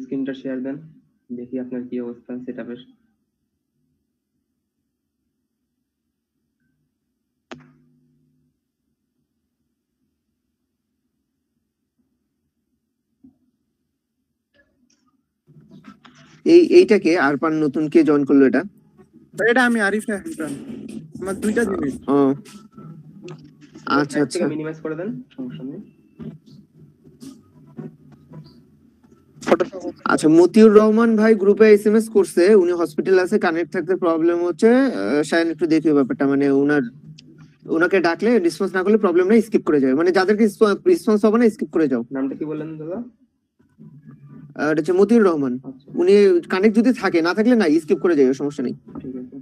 স্ক্রিনটা শেয়ার দেন, দেখি আপনার কি অবস্থা সেটআপের। এইটাকে আরপান নতুন কে জয়েন করলো এটা? এটা আমি আরিফ না হাসান, আমার দুইটা জিনিস। ও আচ্ছা আচ্ছা, মিনিমাইজ করে দেন, সমস্যা নেই। আচ্ছা মতিউর রহমান ভাই গ্রুপে এসএমএস করছে, উনি হসপিটাল আছে, কানেক্ট থাকতে প্রবলেম হচ্ছে। শায়ন একটু দেখি ব্যাপারটা, মানে ওনাকে ডাকলে রেসপন্স না করলে প্রবলেম নাই, স্কিপ করে যাবে, মানে যাদেরকে রেসপন্স হবে না স্কিপ করে যাও। নামটা কি বললেন দাদা? এটা হচ্ছে মতিউর রহমান। উনি কানেক্ট যদি থাকে, না থাকলে না স্কিপ করে যাবে, সমস্যা নেই। ঠিক আছে।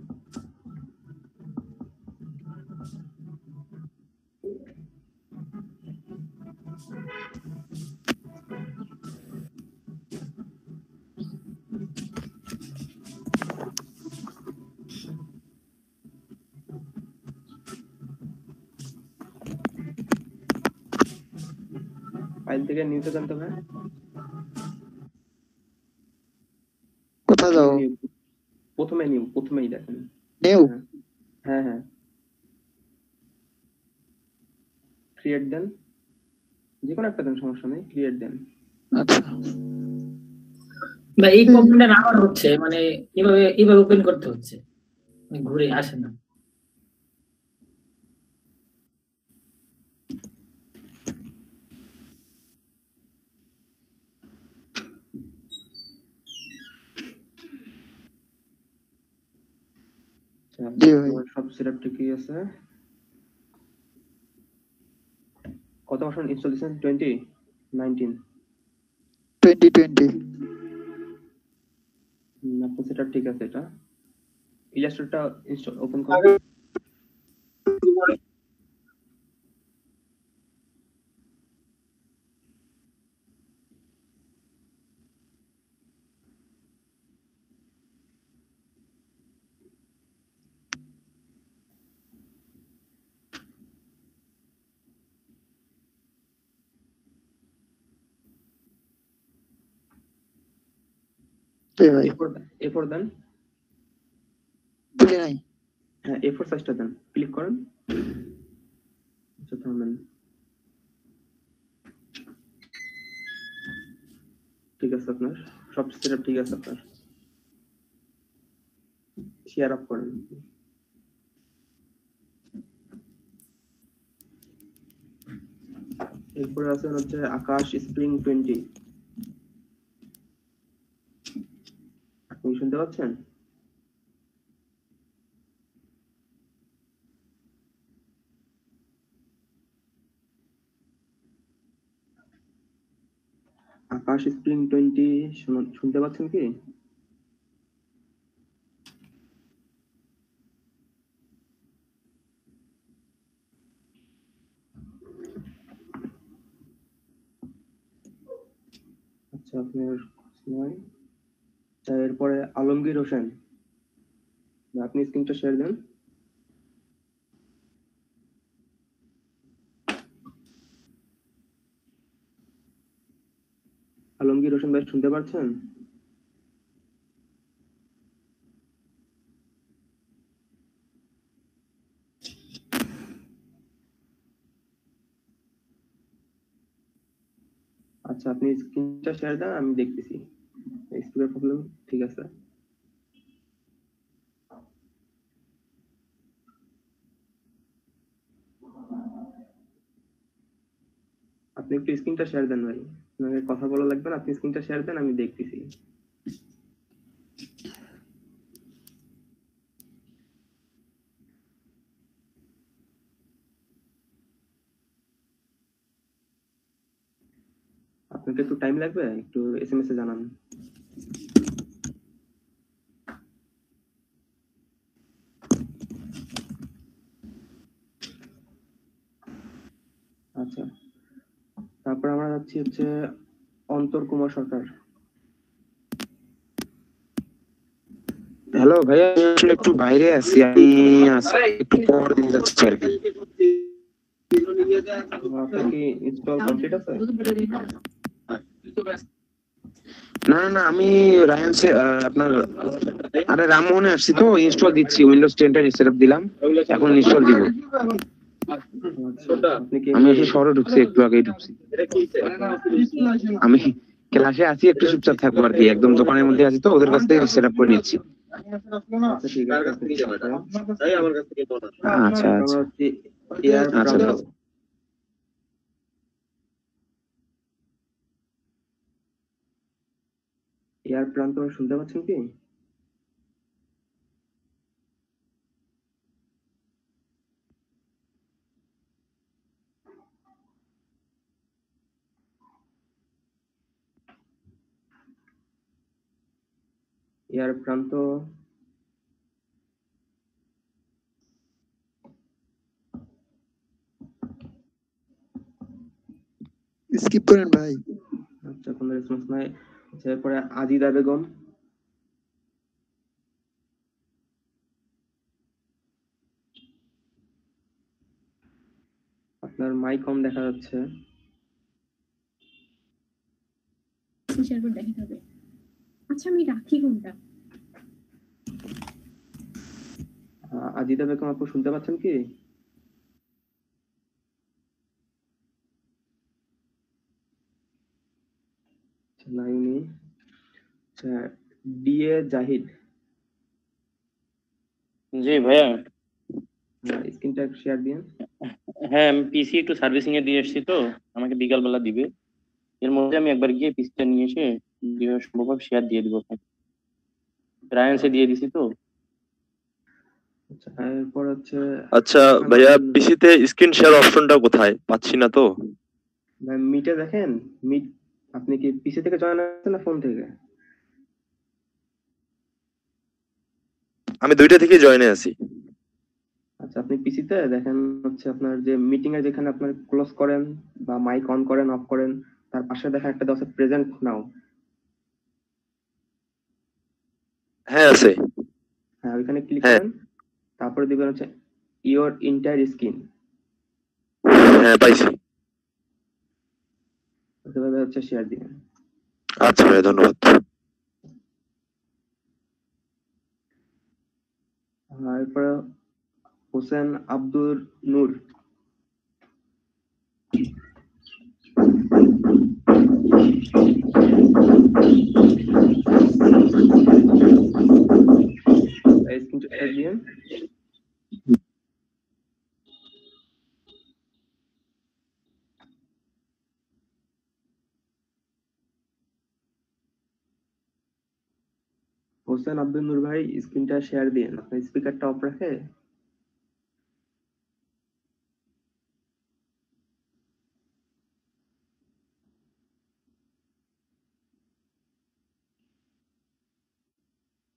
ফাইল থেকে নিউতে জানতে হবে। কোথা যাও? প্রথমেই দেখেন নিউ। হ্যাঁ হ্যাঁ, ক্রিয়েট দেন, যে কোনো একটা দেন, সমস্যা নেই, ক্রিয়েট দেন। আচ্ছা ভাই এই প্রবলেমটা আমার হচ্ছে, মানে এইভাবে ওপেন করতে হচ্ছে, ঘুরে আসে না। সব সেটআপ ঠিকই আছে। কত ভার্সন ইনস্টল দিয়েছেন? 2019 2020। আপনার সেটআপ ঠিক আছে। এটা ইলাস্ট্রেটরটা ইনস্টল ওপেন করুন। A4 দেন। বুঝি নাই। হ্যাঁ A4 সাইজটা দেন, ক্লিক করেন। আচ্ছা থামেন, ঠিক আছে আপনার সব সেটআপ ঠিক আছে। আপনার শেয়ার আপ করেন। এরপরে আছে হচ্ছে আকাশ স্প্রিং 20। আপনি শুনতে পাচ্ছেন? আকাশ স্প্রিং 20 শুনতে পাচ্ছেন কি? আচ্ছা আপনার নয়। এরপরে আলমগীর হোসেন, আপনি স্ক্রিনটা শেয়ার দেন। আলমগীর হোসেন ভাই শুনতে পাচ্ছেন? আচ্ছা আপনি স্ক্রিনটা শেয়ার দেন, আমি দেখতেছি। স্পিকার প্রবলেম ঠিক আছে। আপনি একটু স্ক্রিনটা শেয়ার দেন ভাই, আপনাকে কথা বলা লাগবে না, আপনি স্ক্রিনটা শেয়ার দেন, আমি দেখতেছি। আপনাকে একটু টাইম লাগবে, একটু এসএমএস এ জানান। আচ্ছা তারপর আমরা যাচ্ছি হচ্ছে অন্তর কুমার সরকার। হ্যালো ভাইয়া, আসলে একটু বাইরে আছি, আমি একটু পর দিয়ে যাচ্ছি আর কি। আপনার কি ইনস্টল কমপ্লিট আছে? না না না, আমি রায়ানসে আপনার আরে রামমোহনে আসছি তো, ইনস্টল দিচ্ছি, উইন্ডোজ 10 টা সেটআপ দিলাম, এখন ইনস্টল দিব। আপনি কি আমি এসে শহরে ঢুকছি, একটু আগেই ঢুকছি। আমি ক্লাসে আছি, একটু চুপচাপ থাকবো আর কি, একদম দোকানের মধ্যে আছি তো, ওদের কাছ থেকে সেটআপ করে নিচ্ছি। আচ্ছা ঠিক আছে, আপনি start করেন। আচ্ছা আমরা আচ্ছা হচ্ছে এয়ার আচ্ছা প্রান্ত। দাও। এয়ার প্রান্ত শুনতে পাচ্ছেন কি? এয়ার প্রান্ত। স্কিপ করেন ভাই। আচ্ছা, কোনো রেসপন্স নাই। আচ্ছা, এরপরে আজিদা বেগম। আপনার মাইক কম দেখা যাচ্ছে। শেয়ার করে দেখাতে হবে। আচ্ছা আমি রাখি কোনটা? আজিদা বেগম আপু শুনতে পাচ্ছেন কি? আচ্ছা, লাইনি। আচ্ছা, ডিএ জাহিদ। জি ভাইয়া। স্ক্রিনটা শেয়ার দিন। হ্যাঁ, আমি পিসি একটু সার্ভিসিং এ দিয়ে এসেছি তো, আমাকে বিকাল বেলা দিবে। এর মধ্যে আমি একবার গিয়ে পিসিটা নিয়ে এসে যেভাবে সম্ভব হবে শেয়ার দিয়ে দিব আপনাকে। রায়ান্সে দিয়ে দিছি তো। আচ্ছা, এরপর হচ্ছে আচ্ছা ইরফান ভাইয়া, আব্দুল। পিসিতে স্ক্রিন শেয়ার অপশনটা কোথায়? পাচ্ছি না তো। ভাই মিটে দেখেন। মিট। আপনি কি পিসি থেকে জয়েন আছেন না ফোন থেকে? আমি দুইটা থেকেই জয়েনে আছি। আচ্ছা, আপনি পিসিতে দেখেন হচ্ছে আপনার যে মিটিং এ যেখানে আপনার ক্লোজ করেন বা মাইক অন করেন অফ করেন, তার পাশে দেখা একটা দেওয়া আছে প্রেজেন্ট নাও। হ্যাঁ আছে। হ্যাঁ, ওইখানে ক্লিক হ্যাঁ করেন। তারপরে দিবেন হচ্ছে ইওর ইন্টায়ার স্ক্রিন। হ্যাঁ পাইছি। এভাবে হচ্ছে শেয়ার দিবেন। আচ্ছা ভাইয়া, ধন্যবাদ। এরপরে হোসেন আব্দুর নূর। স্ক্রিনটা শেয়ার দিবেন। হোসেন আব্দুল নূর ভাই, স্ক্রিনটা শেয়ার দিন, আপনার স্পিকারটা অফ রাখে।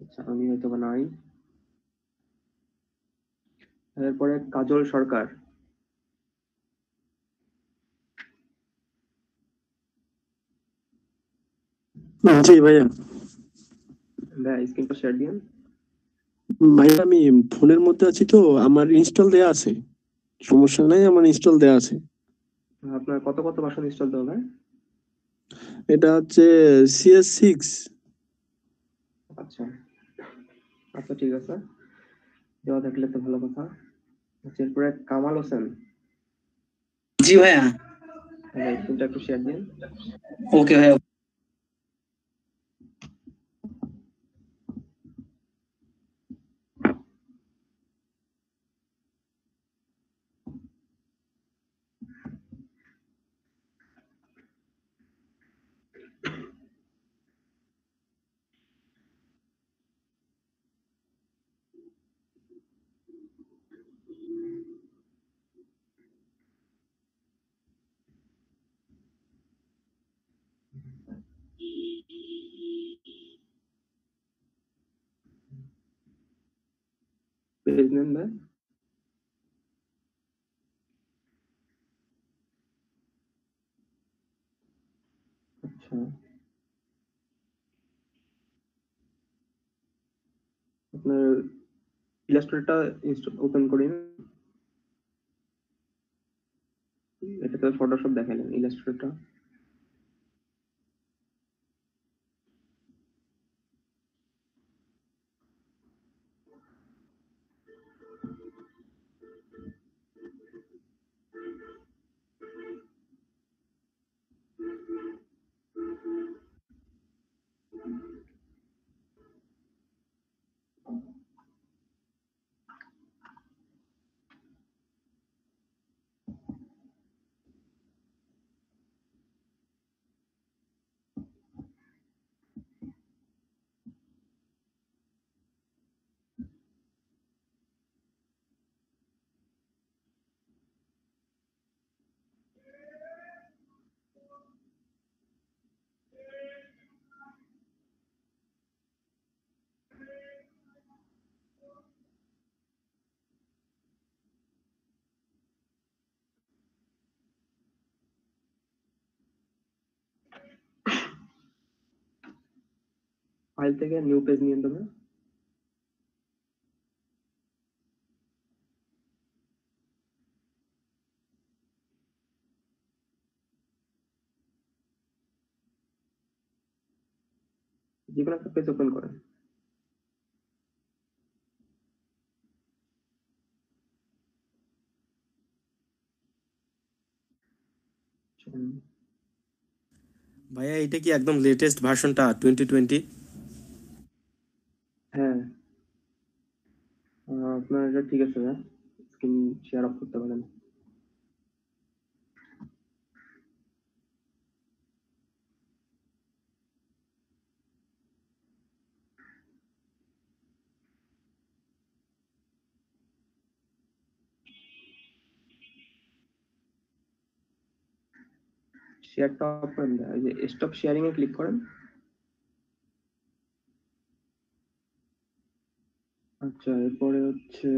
আচ্ছা, আমি হয়তো বা নাই। এরপরে কাজল সরকার। জি ভাইয়া। ভাই স্ক্রিনটা শেয়ার দিন। ভাইয়া আমি ফোনের মধ্যে আছি তো, আমার ইনস্টল দেয়া আছে, সমস্যা নাই, আমার ইনস্টল দেয়া আছে। আপনার কত কত ভার্সন ইনস্টল দেওয়া ভাই? এটা হচ্ছে CS6। আচ্ছা। আচ্ছা ঠিক আছে, দেওয়া থাকলে তো ভালো কথা। আচ্ছা, এরপরে কামাল হোসেন। জি ভাইয়া। ভাই স্ক্রিনটা একটু শেয়ার দিন। ওকে ভাইয়া। পেজ নেন ভাই। আচ্ছা, আপনার ইলাস্ট্রেটরটা ওপেন করিন। এটা তো ফটোশপ দেখালেন, ইলাস্ট্রেটরটা। ফাইল থেকে নিউ পেজ নিয়ে নেবে। যে কোনো একটা পেজ ওপেন করেন। ভাইয়া এটা কি একদম লেটেস্ট ভার্সনটা 2020? হ্যাঁ, আপনার এটা ঠিক আছে ভাইয়া, স্ক্রিন শেয়ার অফ করতে পারেন। শেয়ারটা অফ করেন, এই যে স্টপ শেয়ারিং এ ক্লিক করেন। আচ্ছা, এরপরে হচ্ছে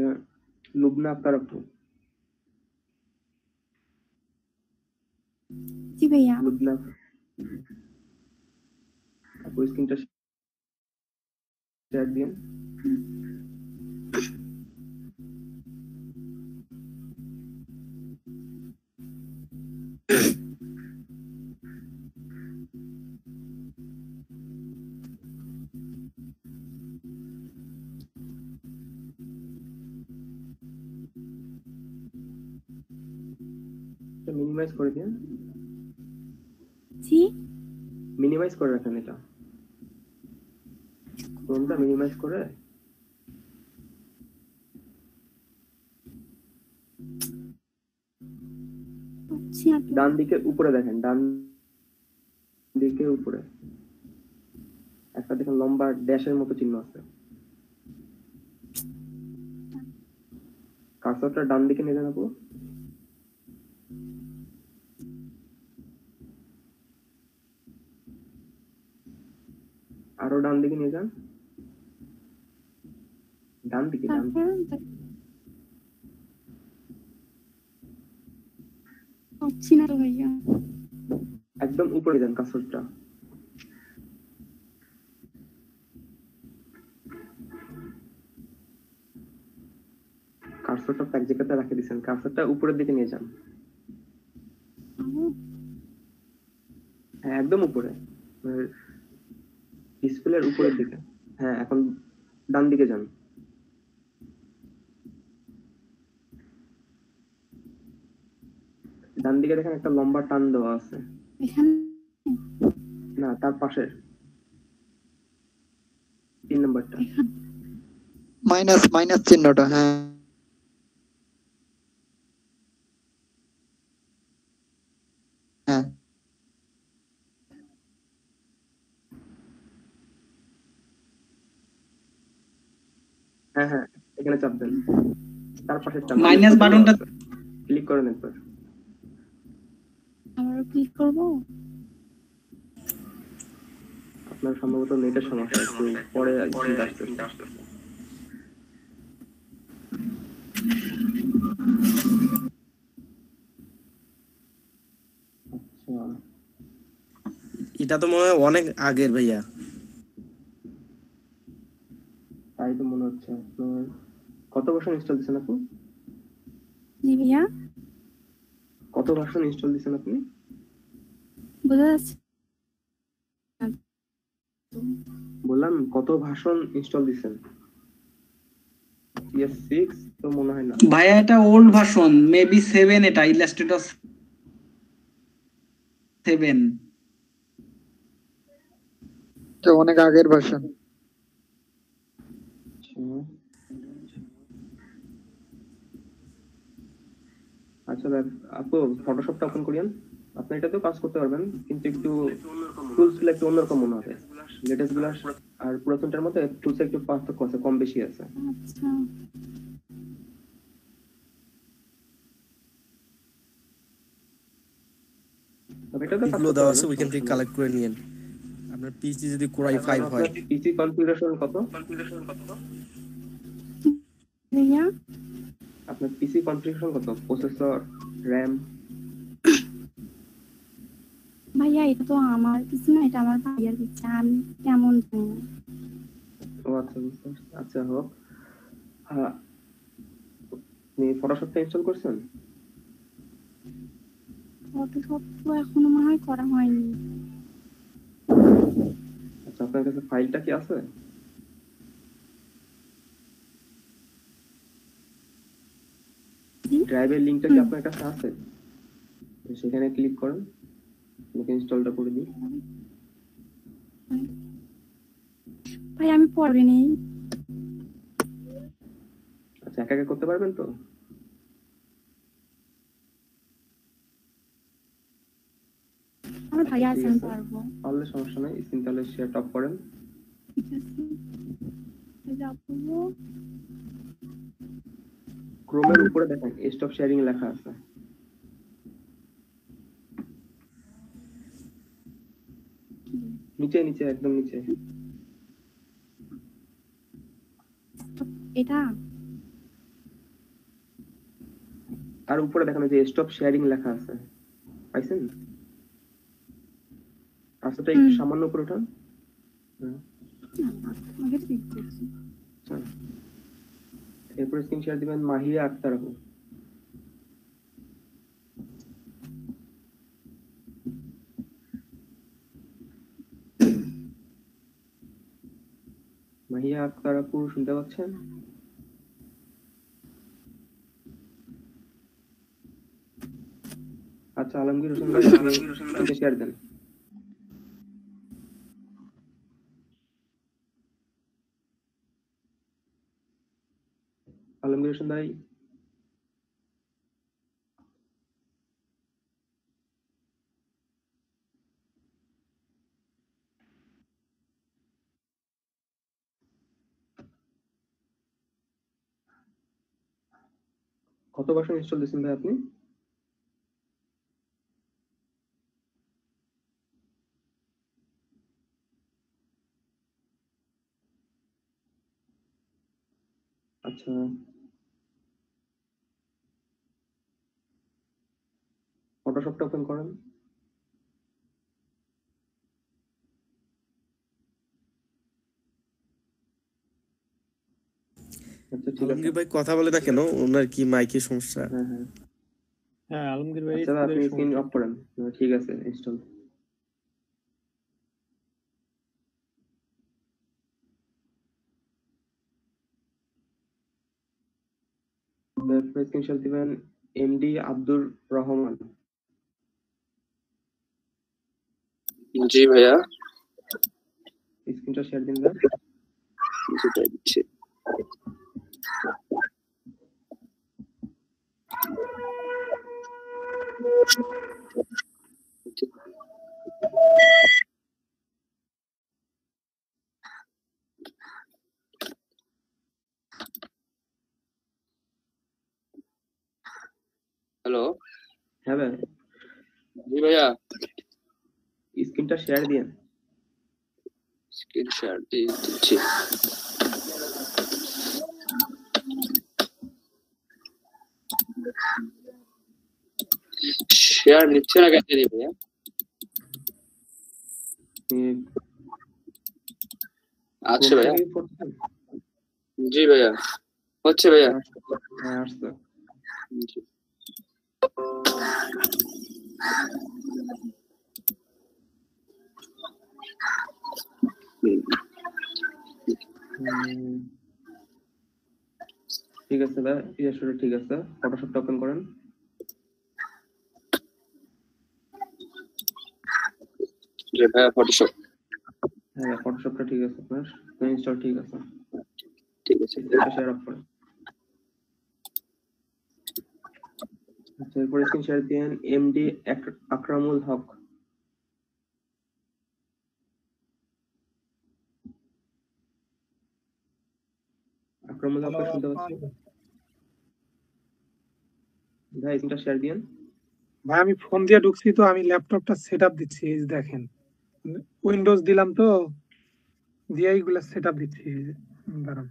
লুবনা আক্তার আপু। জি ভাইয়া। লুবনা আপু স্ক্রিনটা শেয়ার দিন। মিনিমাইজ করে দিন। জি মিনিমাইজ করে রাখেন, এটা ক্রোমটা মিনিমাইজ করে ডান দিকে উপরে দেখেন, ডান দিকে উপরে একটা দেখেন লম্বা ড্যাশের মতো চিহ্ন আছে। কার্সরটা ডান দিকে নিয়ে যান আপু। আরো ডান দিকে নিয়ে যান, ডান দিকে, ডান দিকে। পাচ্ছি না তো ভাইয়া। একদম উপরে যান কার্সরটা। কার্সরটা এক জায়গাতে রাখে দিয়েছেন, কার্সরটা উপরের দিকে নিয়ে যান। হ্যাঁ, একদম উপরে, ডিসপ্লের উপরের দিকে। হ্যাঁ, এখন ডান দিকে যান। ডান দিকে দেখেন একটা লম্বা টান দেওয়া আছে। না, তার পাশে 3 নাম্বারটা। মাইনাস চিহ্নটা। হ্যাঁ হ্যাঁ হ্যাঁ হ্যাঁ, এখানে চাপ দেন, তার পাশে মাইনাস বাটনটা ক্লিক করেন একবার। আবারও ক্লিক করব। আপনার সম্ভবত নেটের সমস্যা, একটু পরে আসতে। আচ্ছা, এটা তো মনে হয় অনেক আগের ভাইয়া। তাই তো মনে হচ্ছে। আপনার কত ভার্সন ইনস্টল দিয়েছেন আপনি? জি ভাইয়া। কত ভার্সন ইনস্টল দিয়েছেন আপনি? বোঝা যাচ্ছে? বললাম কত ভার্সন ইনস্টল দিয়েছেন? PS6 তো মনে হয় না ভাইয়া, এটা ওল্ড ভার্সন, মেবি 7। এটা ইলাস্ট্রেটর 7। তো অনেক আগের ভার্সন। আচ্ছা আপু, ফটোশপটা ওপেন করিয়েন। আপনি এটাতেও কাজ করতে পারবেন, কিন্তু একটু টুলস গুলো একটু অন্যরকম মনে হবে। লেটেস্ট গুলো আর পুরাতনটার মধ্যে টুলস একটু পার্থক্য আছে, কম বেশি আছে। আচ্ছা, তবে এটাতে কাজ এগুলো করতে দেওয়া আছে, পারবেন। ওইখান থেকে কালেক্ট করে নিয়েন। আপনার পিসি যদি কোরাই 5 হয়। আপনার পিসি কনফিগারেশন কত? ভাইয়া আপনার পিসি কনফিগারেশন কত? Processor, RAM? ভাইয়া এটা তো আমার কিছু না, এটা আমার ভাইয়ার কিছু, আমি কেমন জানি না। আচ্ছা বুঝতে পারছি। আচ্ছা হোক। হ্যাঁ, আপনি ফটোশপটা ইনস্টল করছেন? ফটোশপ তো এখনো মনে হয় করা হয়নি। আচ্ছা, আপনার কাছে ফাইলটা কি আছে? ড্রাইভের লিংকটা কি আপনার কাছে আছে? সেখানে ক্লিক করেন, আপনাকে ইনস্টলটা করে দিই। ভাই আমি পরে নেই। আচ্ছা, একা একা করতে পারবেন তো? আমার ভাই আছে, ঠিক আমি আছে, পারবো। পারলে সমস্যা নাই। স্ক্রিন তাহলে শেয়ার টপ করেন। ঠিক আছে, যাবো। ক্রোমের উপরে দেখেন স্টপ শেয়ারিং লেখা আছে। নিচে নিচে একদম নিচে। এটা আর উপরে দেখেন যে স্টপ শেয়ারিং লেখা আছে, পাইছেন? রাস্তাটা একটু সামান্য উপরে উঠান। আগে ঠিক করছি। এরপর স্ক্রিন শেয়ার দিবেন মাহিয়া আক্তার আপু। মাহিয়া আক্তার আপু শুনতে পাচ্ছেন? আচ্ছা, আলমগীর হোসেন ভাই আপনি শেয়ার দেন। আলমগীর হোসেন ভাই, কত ভার্সন ইনস্টল দিয়েছেন ভাই আপনি? আচ্ছা, ফটোশপটা ওপেন করেন। আচ্ছা ঠিক আছে। আলমগীর ভাই কথা বলে না কেন? ওনার কি মাইকের সমস্যা? হ্যাঁ হ্যাঁ হ্যাঁ আলমগীর ভাই আচ্ছা ভাই, আপনি স্ক্রিন অফ করেন। ঠিক আছে, ইনস্টল। স্ক্রিনশট দিবেন এমডি আব্দুর রহমান। জি ভাইয়া, স্ক্রিনটা শেয়ার দিন ভাই। যেটা দিচ্ছি। হ্যালো, হ্যাঁ ভাই, জি ভাইয়া, স্ক্রিনটা শেয়ার দিন। স্ক্রিন শেয়ার দিয়ে দিচ্ছি। শেয়ার নিচ্ছে না কেন জানি ভাইয়া? আচ্ছা ভাইয়া, জি ভাইয়া, হচ্ছে ভাইয়া। হ্যাঁ আসছে। জি। ঠিক আছে ভাই, ঠিক আছে। ফটোশপটা ওপেন করেন। জি ভাইয়া, ফটোশপ। হ্যাঁ, ফটোশপটা ঠিক আছে আপনার, ইনস্টল ঠিক আছে। ঠিক আছে, এটা শেয়ার অফ করেন। আচ্ছা, এরপর স্ক্রিন শেয়ার দিন এমডি আকরামুল হক। আকরামুল হক শুনতে পাচ্ছেন? ভাই স্ক্রিনটা শেয়ার দিন। ভাই আমি ফোন দিয়ে ঢুকছি তো, আমি ল্যাপটপটা সেটআপ দিচ্ছি, এই যে দেখেন উইন্ডোজ দিলাম তো, দিয়ে এইগুলা সেটআপ দিচ্ছি। এই যে দাঁড়ান,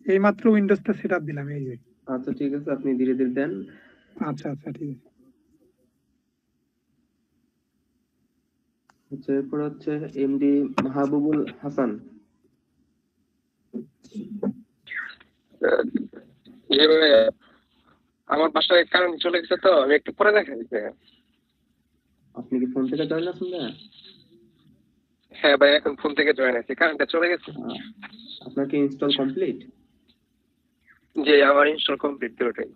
এইমাত্র উইন্ডোজটা সেটআপ দিলাম, এই যে। আচ্ছা ঠিক আছে, আপনি ধীরে ধীরে দেন। আচ্ছা আচ্ছা ঠিক আছে। আচ্ছা, এরপর হচ্ছে এমডি মাহবুবুল হাসান। জি ভাইয়া, আমার বাসায় কারেন্ট চলে গেছে তো আমি একটু পরে দেখা দিতে। আপনি কি ফোন থেকে জয়েন আছেন না? হ্যাঁ ভাই, এখন ফোন থেকে জয়েন আছি, কারেন্টটা চলে গেছে। আপনার কি ইনস্টল কমপ্লিট? জি, আমার ইনস্টল কমপ্লিট পুরোটাই।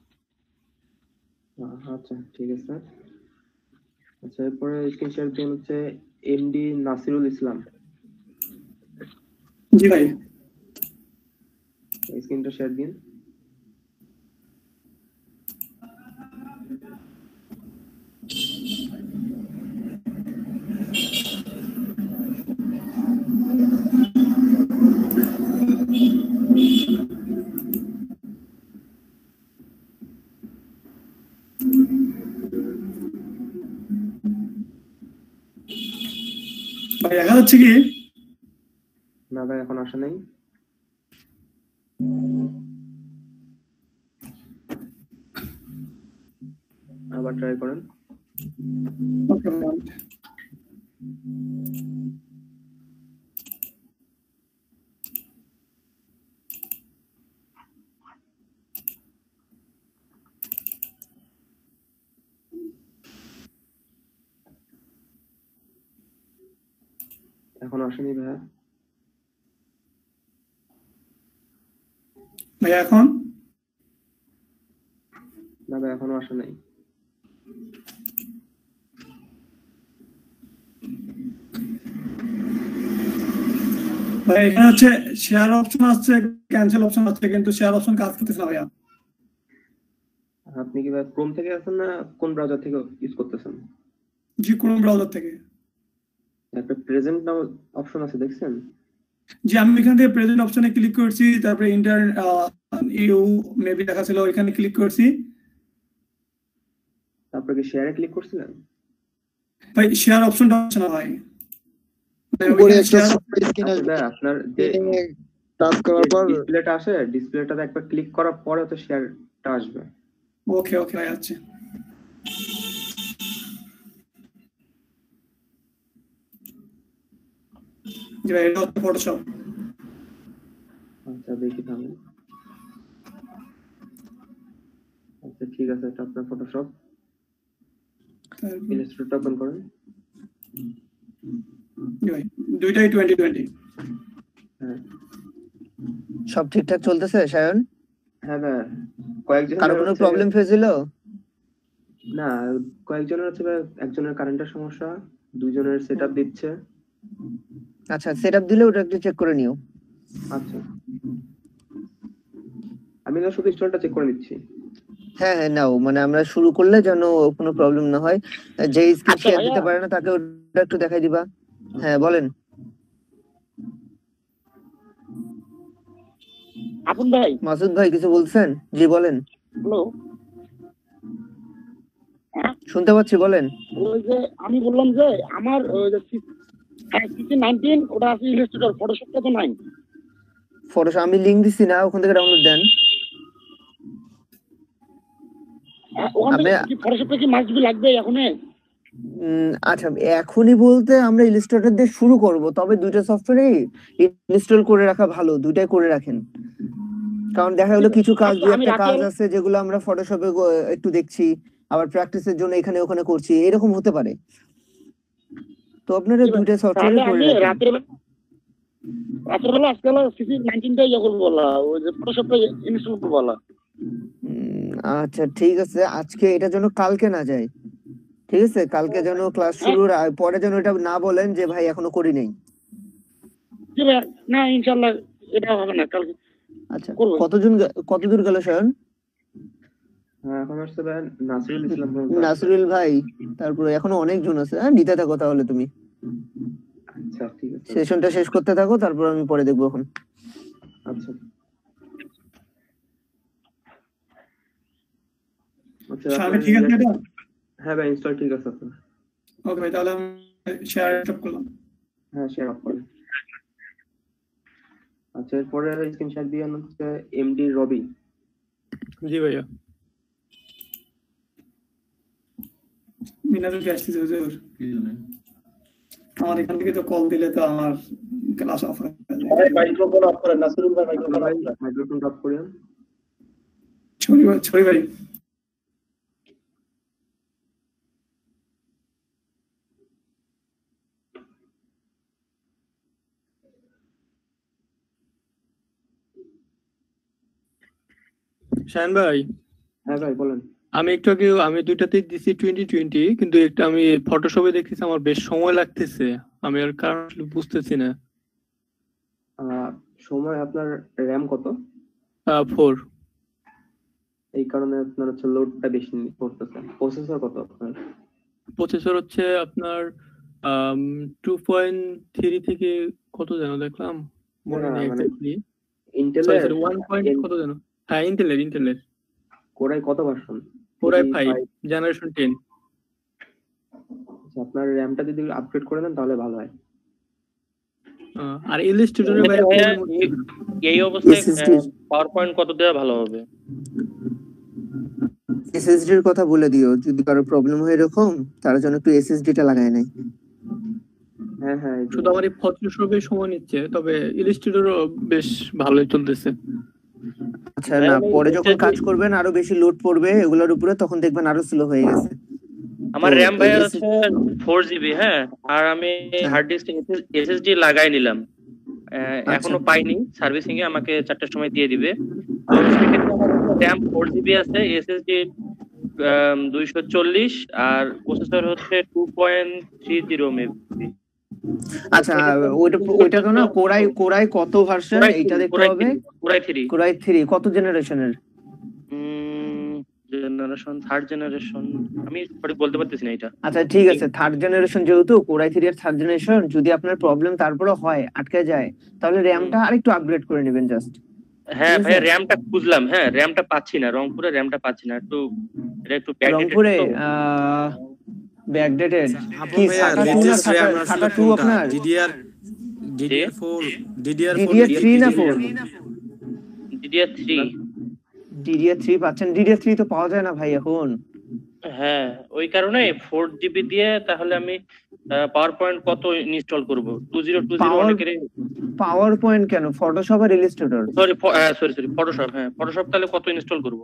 আচ্ছা ঠিক আছে। আচ্ছা, এরপরে স্ক্রিন শেয়ার দিন হচ্ছে এমডি নাসিরুল ইসলাম। জি ভাই, স্ক্রিনটা শেয়ার দিন। ভাই দেখা যাচ্ছে কি? না ভাই, এখন আসে নাই। আবার ট্রাই করেন। ওকে ভাই, এখন আসেনি ভাইয়া। ভাইয়া এখন না ভাই, এখনো আসে নাই। ভাই এখানে হচ্ছে শেয়ার অপশন আছে, ক্যান্সেল অপশন আছে, কিন্তু শেয়ার অপশন কাজ করতেছে না ভাইয়া। আপনি কি ভাই ক্রোম থেকে আছেন না কোন ব্রাউজার থেকে ইউজ করতেছেন? জি, ক্রোম ব্রাউজার থেকে। একটা প্রেজেন্ট নাও অপশন আছে, দেখছেন? জি, আমি এখান থেকে প্রেজেন্ট অপশনে ক্লিক করছি, তারপরে ইন্টার ইউ মেবি দেখা ছিল, ওইখানে ক্লিক করছি। তারপরে কি শেয়ারে ক্লিক করছিলেন? ভাই শেয়ার অপশনটা হচ্ছে না ভাই। উপরে একটা স্ক্রিন আসবে, ভাই আপনার যে টাচ করার পর ডিসপ্লেটা আসে, ডিসপ্লেটাতে একবার ক্লিক করার পরে তো শেয়ারটা আসবে। ওকে ওকে ভাই, আচ্ছা। জি ভাই, এটা হচ্ছে ফটোশপ। আচ্ছা দেখি থামেন। আচ্ছা ঠিক আছে, এটা আপনার ফটোশপ। ইলাস্ট্রেটর ওপেন করেন। জি ভাই, দুইটাই 2020। হ্যাঁ, সব ঠিকঠাক চলতেছে সায়ন? হ্যাঁ ভাই, কয়েকজন কারো কোনো প্রবলেম ফেস হলো? না, কয়েকজনের হচ্ছে ভাই, একজনের কারেন্টের সমস্যা, দুইজনের সেটআপ দিচ্ছে। আচ্ছা, সেটআপ দিলে ওটা একটু চেক করে নিও। আচ্ছা, আমি না শুধু ইনস্টলটা চেক করে নিচ্ছি। হ্যাঁ হ্যাঁ, নাও, মানে আমরা শুরু করলে যেন কোনো প্রবলেম না হয়। যে স্ক্রিন শেয়ার দিতে পারে না তাকে ওটা একটু দেখাই দিবা। হ্যাঁ বলেন আপন ভাই। মাসুদ ভাই কিছু বলছেন? জি বলেন। হ্যালো, শুনতে পাচ্ছি, বলেন। ওই যে আমি বললাম যে আমার ওই যে সিসি 19 ওটা আছে ইলাস্ট্রেটর, ফটোশপটা তো নাই। ফটোশপ আমি লিংক দিছি না, ওখান থেকে ডাউনলোড দেন। ওখান থেকে কি ফটোশপটা কি মাস্ট বি লাগবে এখনই? আচ্ছা, এখনই বলতে আমরা ইলাস্ট্রেটর দিয়ে শুরু করব, তবে দুইটা সফটওয়্যারই ইনস্টল করে রাখা ভালো, দুইটাই করে রাখেন। কারণ দেখা গেলো কিছু কাজ, দুই একটা কাজ আছে যেগুলো আমরা ফটোশপে একটু দেখছি, আবার প্র্যাকটিসের জন্য এখানে ওখানে করছি, এরকম হতে পারে। তো আপনারা দুইটা সফটওয়্যার করে রাখেন। রাতের বেলা আজকে সিসি 19টাই ইয়ে করবো বলা, ওই যে ফটোশপটা ইনস্টল করবো বলা। আচ্ছা ঠিক আছে, আজকে এটা যেন কালকে না যায়, ঠিক আছে? কালকে যেন ক্লাস শুরুর পরে যেন এটা না বলেন যে ভাই এখনো করি নাই। জি ভাই, না ইনশাআল্লাহ এটা হবে না কালকে। আচ্ছা, কতদূর গেল সায়ন? হ্যাঁ, এখন আসছে ভাই নাসিরুল ইসলাম। নাসিরুল ভাই, তারপরে এখনো অনেক জন আছে। নিতে থাকো তাহলে তুমি। আচ্ছা ঠিক আছে, সেশনটা শেষ করতে থাকো, তারপর আমি পরে দেখবো এখন। আচ্ছা আচ্ছা, ঠিক আছে এটা? হ্যাঁ ভাই, ইনস্টল ঠিক আছে আপনার। ওকে ভাই, তাহলে আমি শেয়ার অফ করলাম। হ্যাঁ, শেয়ার অফ করেন। আচ্ছা, এরপরে স্ক্রিনশট দিয়ে হচ্ছে এমডি রবি। জি ভাইয়া। মিনারুল কে আসতেছে হুজুর? আমার এখান থেকে তো কল দিলে তো আমার ক্লাস অফ হয়ে যাবে। মাইক্রোফোন অফ করেন, নাসিরুল ভাই মাইক্রোফোন অফ করেন। ছড়ি ভাই শাহিন ভাই, হ্যাঁ ভাই বলেন। আমি একটু আগে আমি দুইটাতে দিছি 2020, কিন্তু একটা আমি ফটোশপে দেখতেছি আমার বেশ সময় লাগতেছে, আমি আর কারণ আসলে বুঝতেছি না। সময় আপনার র্যাম কত? 4। এই কারণে আপনার হচ্ছে লোডটা বেশি পড়তেছে। প্রসেসর কত আপনার? প্রসেসর হচ্ছে আপনার 2.3 থেকে কত যেন দেখলাম, মনে নেই এক্স্যাক্টলি। ইন্টেলের 1 পয়েন্ট কত যেন। হ্যাঁ, ইন্টেলের কোরাই কত ভার্সন? Core i 5 generation 10। আপনার র্যামটা যদি আপগ্রেড করে দেন তাহলে ভালো হয়। আর ইলাস্ট্রেটরের বাইরে এই অবস্থায় পাওয়ার পয়েন্ট কত দেওয়া ভালো হবে? এসএসডি এর কথা বলে দিও, যদি কারো প্রবলেম হয় এরকম তার জন্য একটু এসএসডি টা লাগায় নাই। হ্যাঁ হ্যাঁ, শুধু আমার এই ফটোশপে সময় নিচ্ছে, তবে ইলাস্ট্রেটরও বেশ ভালোই চলতেছে। আচ্ছা, না পরে যখন কাজ করবেন আরো বেশি লোড পড়বে এগুলোর উপরে, তখন দেখবেন আরো স্লো হয়ে গেছে। আমার র্যাম ভাই আছে 4GB, হ্যাঁ, আর আমি হার্ড ডিস্ক এসএসডি লাগাই নিলাম, এখনো পাইনি। সার্ভিসিং এ আমাকে 4টার সময় দিয়ে দিবে। তো সেক্ষেত্রে আমার র্যাম 4GB আছে, এসএসডি 240, আর প্রসেসর হচ্ছে 2.30 মেবি। আচ্ছা, ওইটা তো না কোরাই কত ভার্সন এইটা দেখতে হবে। কোরাই 3 কত জেনারেশনের? জেনারেশন থার্ড জেনারেশন, আমি সঠিক বলতে পারতেছি না এটা। আচ্ছা ঠিক আছে, থার্ড জেনারেশন যেহেতু কোরাই 3 এর থার্ড জেনারেশন, যদি আপনার প্রবলেম তারপরে হয় আটকে যায় তাহলে র‍্যামটা আরেকটু আপগ্রেড করে নেবেন জাস্ট। হ্যাঁ ভাই, র‍্যামটা খুঁজলাম, হ্যাঁ র্যামটা পাচ্ছি না, রংপুরে র‍্যামটা পাচ্ছি না, একটু এটা একটু ব্যাকডেটেড। রংপুরে ব্যাকডেটেড কি SATA 2 আপনার? DDR3 না 4? DDR3 পাচ্ছেন? DDR3 তো পাওয়া যায় না ভাই এখন। হ্যাঁ, ওই কারণে 4GB দিয়ে তাহলে আমি পাওয়ার পয়েন্ট কত ইনস্টল করব? 2020 অনেকের পাওয়ার পয়েন্ট কেন, ফটোশপ আর ইলাস্ট্রেটর? Sorry Photoshop. হ্যাঁ, ফটোশপ তাহলে কত ইনস্টল করব?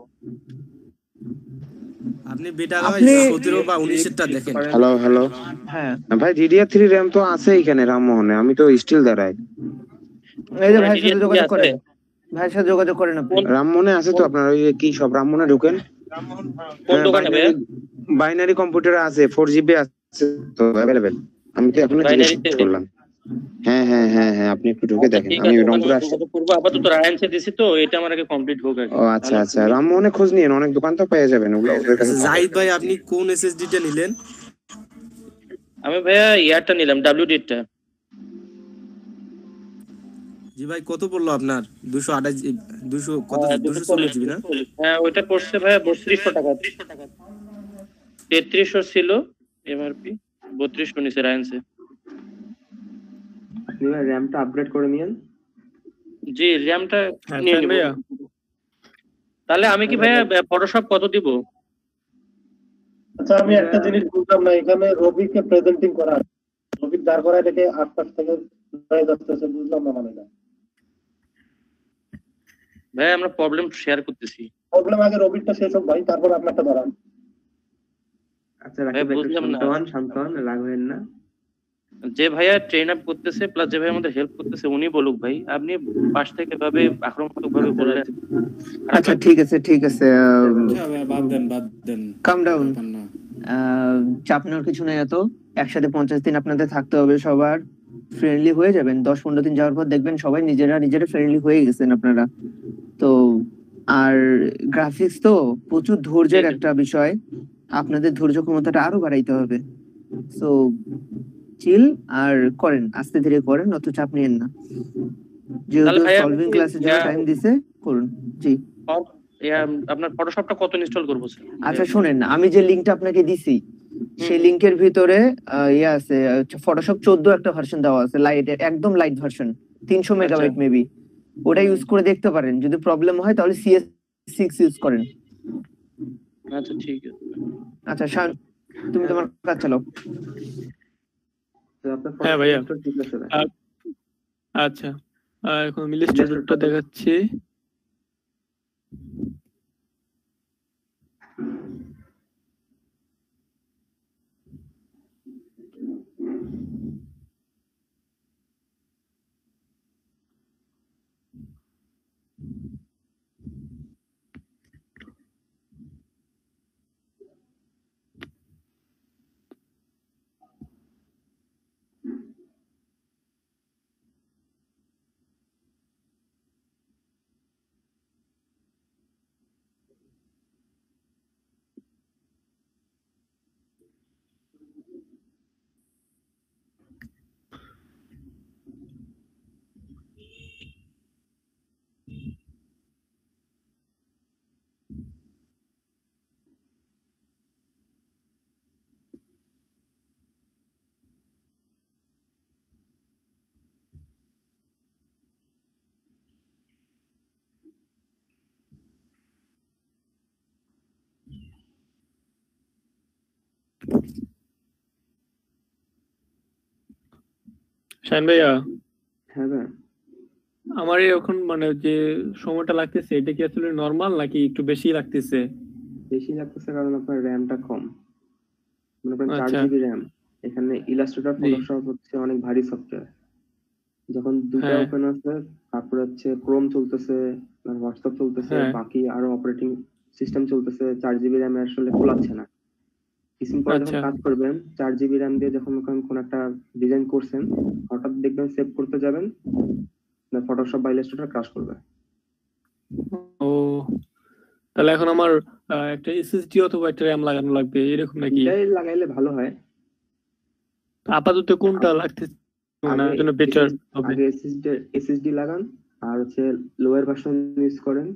আপনি বেটা ভাই 17 বা 19 এরটা দেখেন। হ্যালো হ্যাঁ ভাই, DDR3 RAM তো আছে এখানে রামমোহনে, আমি তো স্টিল দাঁড়াই। এই যে ভাইয়ের সাথে যোগাযোগ করেন, ভাইয়ের সাথে যোগাযোগ করেন আপনি। রামমোহনে আছে তো আপনার, ওই কি সব রামমোহনে ঢোকেন। কোন দোকানে ভাই? বাইনারি কম্পিউটার আছে, 4GB আছে তো अवेलेबल। আমি তো এখন জিজ্ঞেস করলাম। হ্যাঁ হ্যাঁ হ্যাঁ হ্যাঁ, আপনি একটু ঢুকে দেখেন। আমি রংপুরে আসছি, আপাতত রায়ানসে দিছি তো, এটা আমার আগে কমপ্লিট হোক আগে। ও আচ্ছা আচ্ছা, রামমোহনে খোঁজ নিয়েন, অনেক দোকান তো পেয়ে যাবেন ওগুলো ওদের কাছে। জাহিদ ভাই, আপনি কোন এসএসডি টা নিলেন? আমি ভাইয়া ইয়ারটা নিলাম, WD টা। জি ভাই, কত পড়লো আপনার? 228 কত 216 জিবি না? হ্যাঁ, ওইটা পড়ছে ভাইয়া 3200 টাকা। 3300 ছিল এমআরপি, 3200 নিচে রায়ানসে। আপনি র‍্যামটা আপগ্রেড করে নিয়েন। জি, র‍্যামটা নিয়ে নিব। তাহলে আমি কি ভাইয়া ফটোশপ কত দিব? আচ্ছা, আমি একটা জিনিস বুঝলাম না, এখানে রবিকে প্রেজেন্টিং করা, রবি দাঁড় করায় দেখে 8 থেকে 9 যাচ্ছে, বুঝলাম না মানে না। ভাই আমরা প্রবলেম শেয়ার করতেছি। প্রবলেম আগে রবিটা শেষ হোক ভাই, তারপর আপনারটা দাঁড়ান। আচ্ছা রাকিব ভাই, শান্ত হন, রাগ হবেন না। যে ভাইয়া ট্রেন আপ করতেছে প্লাস যে ভাই আমাদের হেল্প করতেছে উনি বলুক ভাই, আপনি পাশ থেকে ভাবে আক্রমণাত্মক ভাবে বললেন। আচ্ছা ঠিক আছে বাদ দেন কাম ডাউন, চাপ নেওয়ার কিছু নেই। এত একসাথে 50 দিন আপনাদের থাকতে হবে, সবার ফ্রেন্ডলি হয়ে যাবেন। 10-15 দিন যাওয়ার পর দেখবেন সবাই নিজেরা ফ্রেন্ডলি হয়ে গেছেন আপনারা তো। আর গ্রাফিক্স তো প্রচুর ধৈর্যের একটা বিষয়, আপনাদের ধৈর্য ক্ষমতাটা আরো বাড়াইতে হবে। সো চিল আর করেন, আস্তে ধীরে করেন, অত চাপ নিয়েন না। যেহেতু সলভিং ক্লাসের জন্য টাইম দিছে, করুন। জি, আপনার ফটোশপটা কত ইনস্টল করব স্যার? আচ্ছা শুনেন, আমি যে লিংকটা আপনাকে দিছি সেই লিংকের ভিতরে ইয়ে আছে, ফটোশপ 14 একটা ভার্সন দেওয়া আছে, লাইট, একদম লাইট ভার্সন, 300 মেগাবাইট মেবি। ওটা ইউজ করে দেখতে পারেন, যদি প্রবলেম হয় তাহলে CS6 ইউজ করেন। আচ্ছা ঠিক আছে। আচ্ছা শান, তুমি তোমার কাজ চালাও। আপনার হ্যাঁ ভাইয়া। Photoshop ঠিক আছে ভাই। আচ্ছা, এখন আমি ইলাস্ট্রেটরটা দেখাচ্ছি। শাহিন ভাইয়া, হ্যাঁ ভাই। আমার এখন মানে যে সময়টা লাগতেছে এটা কি আসলে নরমাল নাকি একটু বেশি লাগতেছে? বেশি লাগতেছে কারণ আপনার র্যামটা কম, মনে করেন 4 আচ্ছা। GB RAM. এখানে ইলাস্ট্রেটর জি। ফটোশপ হচ্ছে অনেক ভারী সফটওয়্যার। যখন দুইটা হ্যাঁ। ওপেন আছে, তারপর হচ্ছে ক্রোম চলতেছে, হোয়াটসঅ্যাপ চলতেছে, হ্যাঁ। বাকি আরো অপারেটিং সিস্টেম চলতেছে, 4 জিবি র্যাম আসলে কোলাচ্ছে না। কিছুদিন পরে যখন আচ্ছা। কাজ করবেন 4 জিবি র্যাম দিয়ে, যখন কোন একটা ডিজাইন করছেন, হঠাৎ দেখবেন সেভ করতে যাবেন না, ফটোশপ বা ইলাস্ট্রেটর ক্রাশ করবে। ও, তাহলে এখন আমার একটা এসএসডি অথবা একটা র্যাম লাগানো লাগবে এরকম নাকি? এটাই লাগাইলে ভালো হয়। আপাতত কোনটা লাগতেছে মানে আগে জন্য বেটার হবে? আগে এসএসডি লাগান, আর হচ্ছে লোয়ার ভার্সন ইউজ করেন,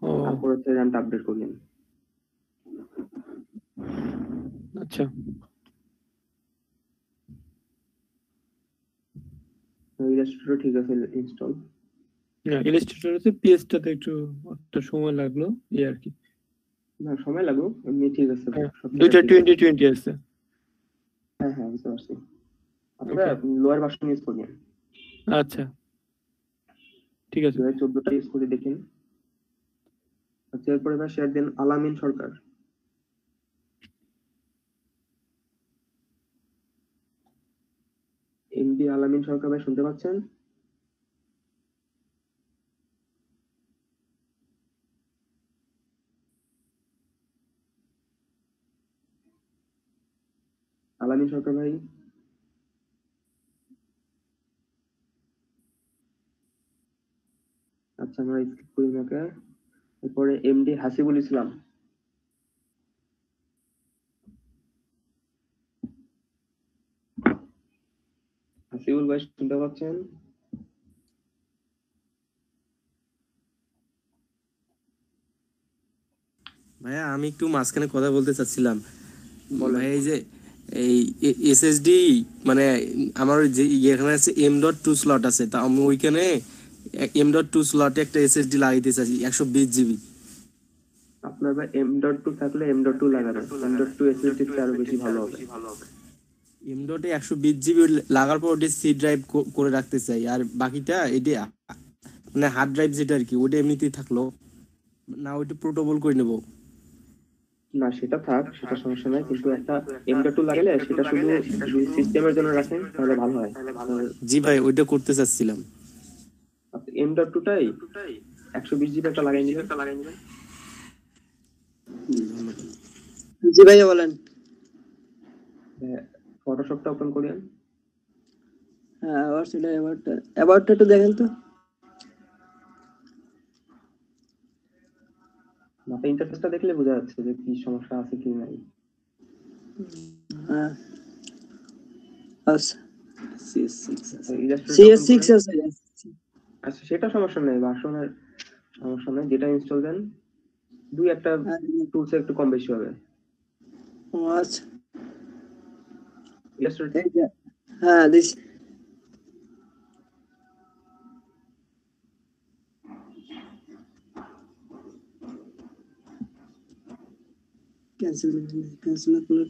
ও তারপর হচ্ছে র্যামটা আপডেট করলেন। আচ্ছা। ইলাস্ট্রেটর ঠিক আছে ইনস্টল। ইলাস্ট্রেটর আছে, পিএসটাতে একটু একটা সময় লাগলো এই আর কি। না সময় লাগলো, এমনি ঠিক আছে। দুইটা 2020 আছে। হ্যাঁ হ্যাঁ বুঝতে পারছি। আপনারা লোয়ার ভার্সন ইউজ করবেন। আচ্ছা ঠিক আছে। 2014টা ইউজ করে দেখেন। আচ্ছা, এরপরে এবার শেয়ার দেন আলামিন সরকার। এমডি আলামিন সরকার ভাই শুনতে পাচ্ছেন? আলামিন সরকার ভাই, আচ্ছা আমরা স্কিপ করি নাকি। এরপরে এমডি হাসিবুল ইসলাম। হাসিবুল ভাই শুনতে পাচ্ছেন? ভাইয়া আমি একটু মাঝখানে কথা বলতে চাচ্ছিলাম। ভাই এই যে এই এসএসডি মানে আমার যে এখানে আছে M.2 স্লট আছে, তা আমি ওইখানে M.2 স্লটে একটা এসএসডি লাগাইতে চাচ্ছি 120 জিবি। আপনার ভাই M.2 থাকলে M.2 লাগাবেন, M.2 এসএসডি তে আরো বেশি ভালো হবে। M.2 120 জিবি লাগার পর ওটা সি ড্রাইভ করে রাখতে চাই, আর বাকিটা এটা মানে হার্ড ড্রাইভ যেটা আর কি ওটা এমনিতেই থাকলো না, ওইটা পোর্টেবল করে নেব। না সেটা থাক, সেটা সমস্যা নাই, কিন্তু একটা M.2 লাগালে সেটা শুধু সিস্টেমের জন্য রাখেন তাহলে ভালো হয়। জি ভাই ওইটা করতে চাচ্ছিলাম। M.2 টাই 120 জিবি একটা লাগাই নিবেন। জি ভাইয়া বলেন। ফটোশপটা ওপেন করেন। হ্যাঁ আবার সেটা অ্যাবাউটটা একটু দেখেন তো। মাথা ইন্টারফেসটা দেখলে বোঝা যাচ্ছে যে কি সমস্যা আছে কি নাই। হ্যাঁ আচ্ছা CS6 আছে। আচ্ছা সেটা সমস্যা নেই, ভার্সনের সমস্যা নেই, যেটা ইনস্টল দেন দুই একটা টুলস একটু কম বেশি হবে। আচ্ছা হ্যাঁ দিস ক্যান্সেল করে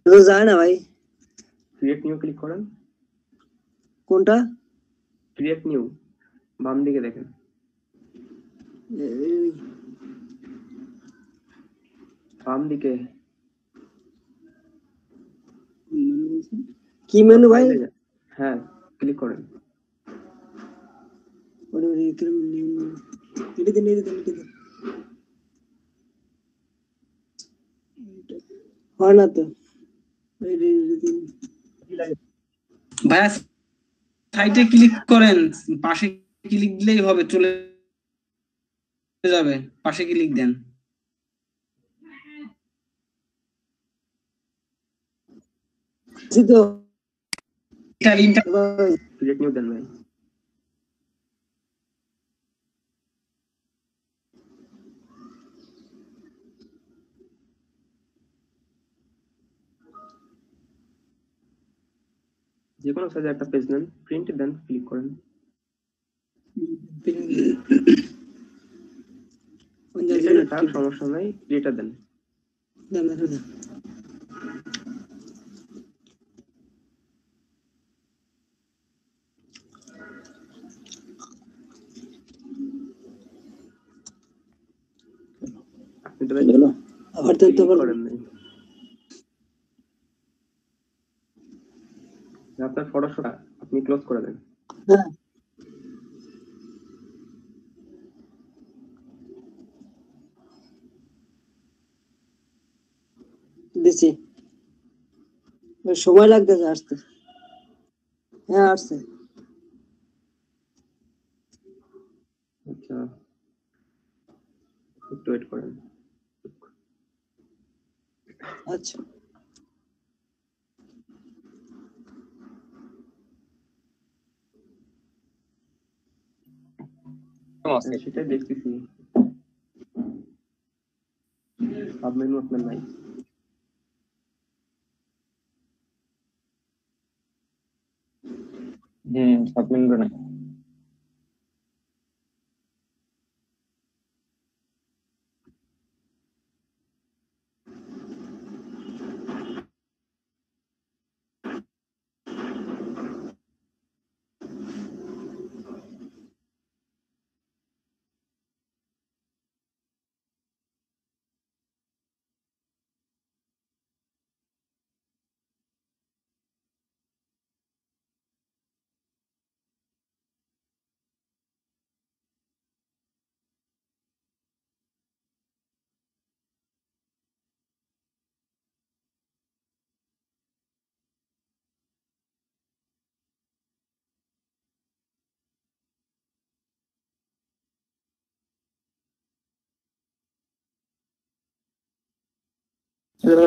তো যায় না ভাই। ক্রিয়েট নিউ ক্লিক করেন। কোনটা? ক্রিয়েট নিউ, বাম দিকে দেখেন। বাম দিকে কি মেনু ভাই? হ্যাঁ, ক্লিক করেন। হয় না তো ভাইয়া, সাইটে ক্লিক করেন, পাশে ক্লিক দিলেই হবে, চলে যাবে, পাশে ক্লিক দেন। তো ক্রিয়েট নিউ দেন ভাই। যে কোনো সাইজে একটা পেজ নেন, প্রিন্ট দেন, ক্লিক করেন। সমস্যা নাই, ডেটা দেন। আপনি তো আবার তো করেন নাই। আপনার ফটোশপ আপনি ক্লোজ করে দেন। হ্যাঁ, দিছি। সময় লাগতেছে আসতে। হ্যাঁ আসছে। আচ্ছা, একটু ওয়েট করেন। আচ্ছা, সেটাই দেখতেছি। সাব মেনু আপনার নাই। সাব মেনু নাই।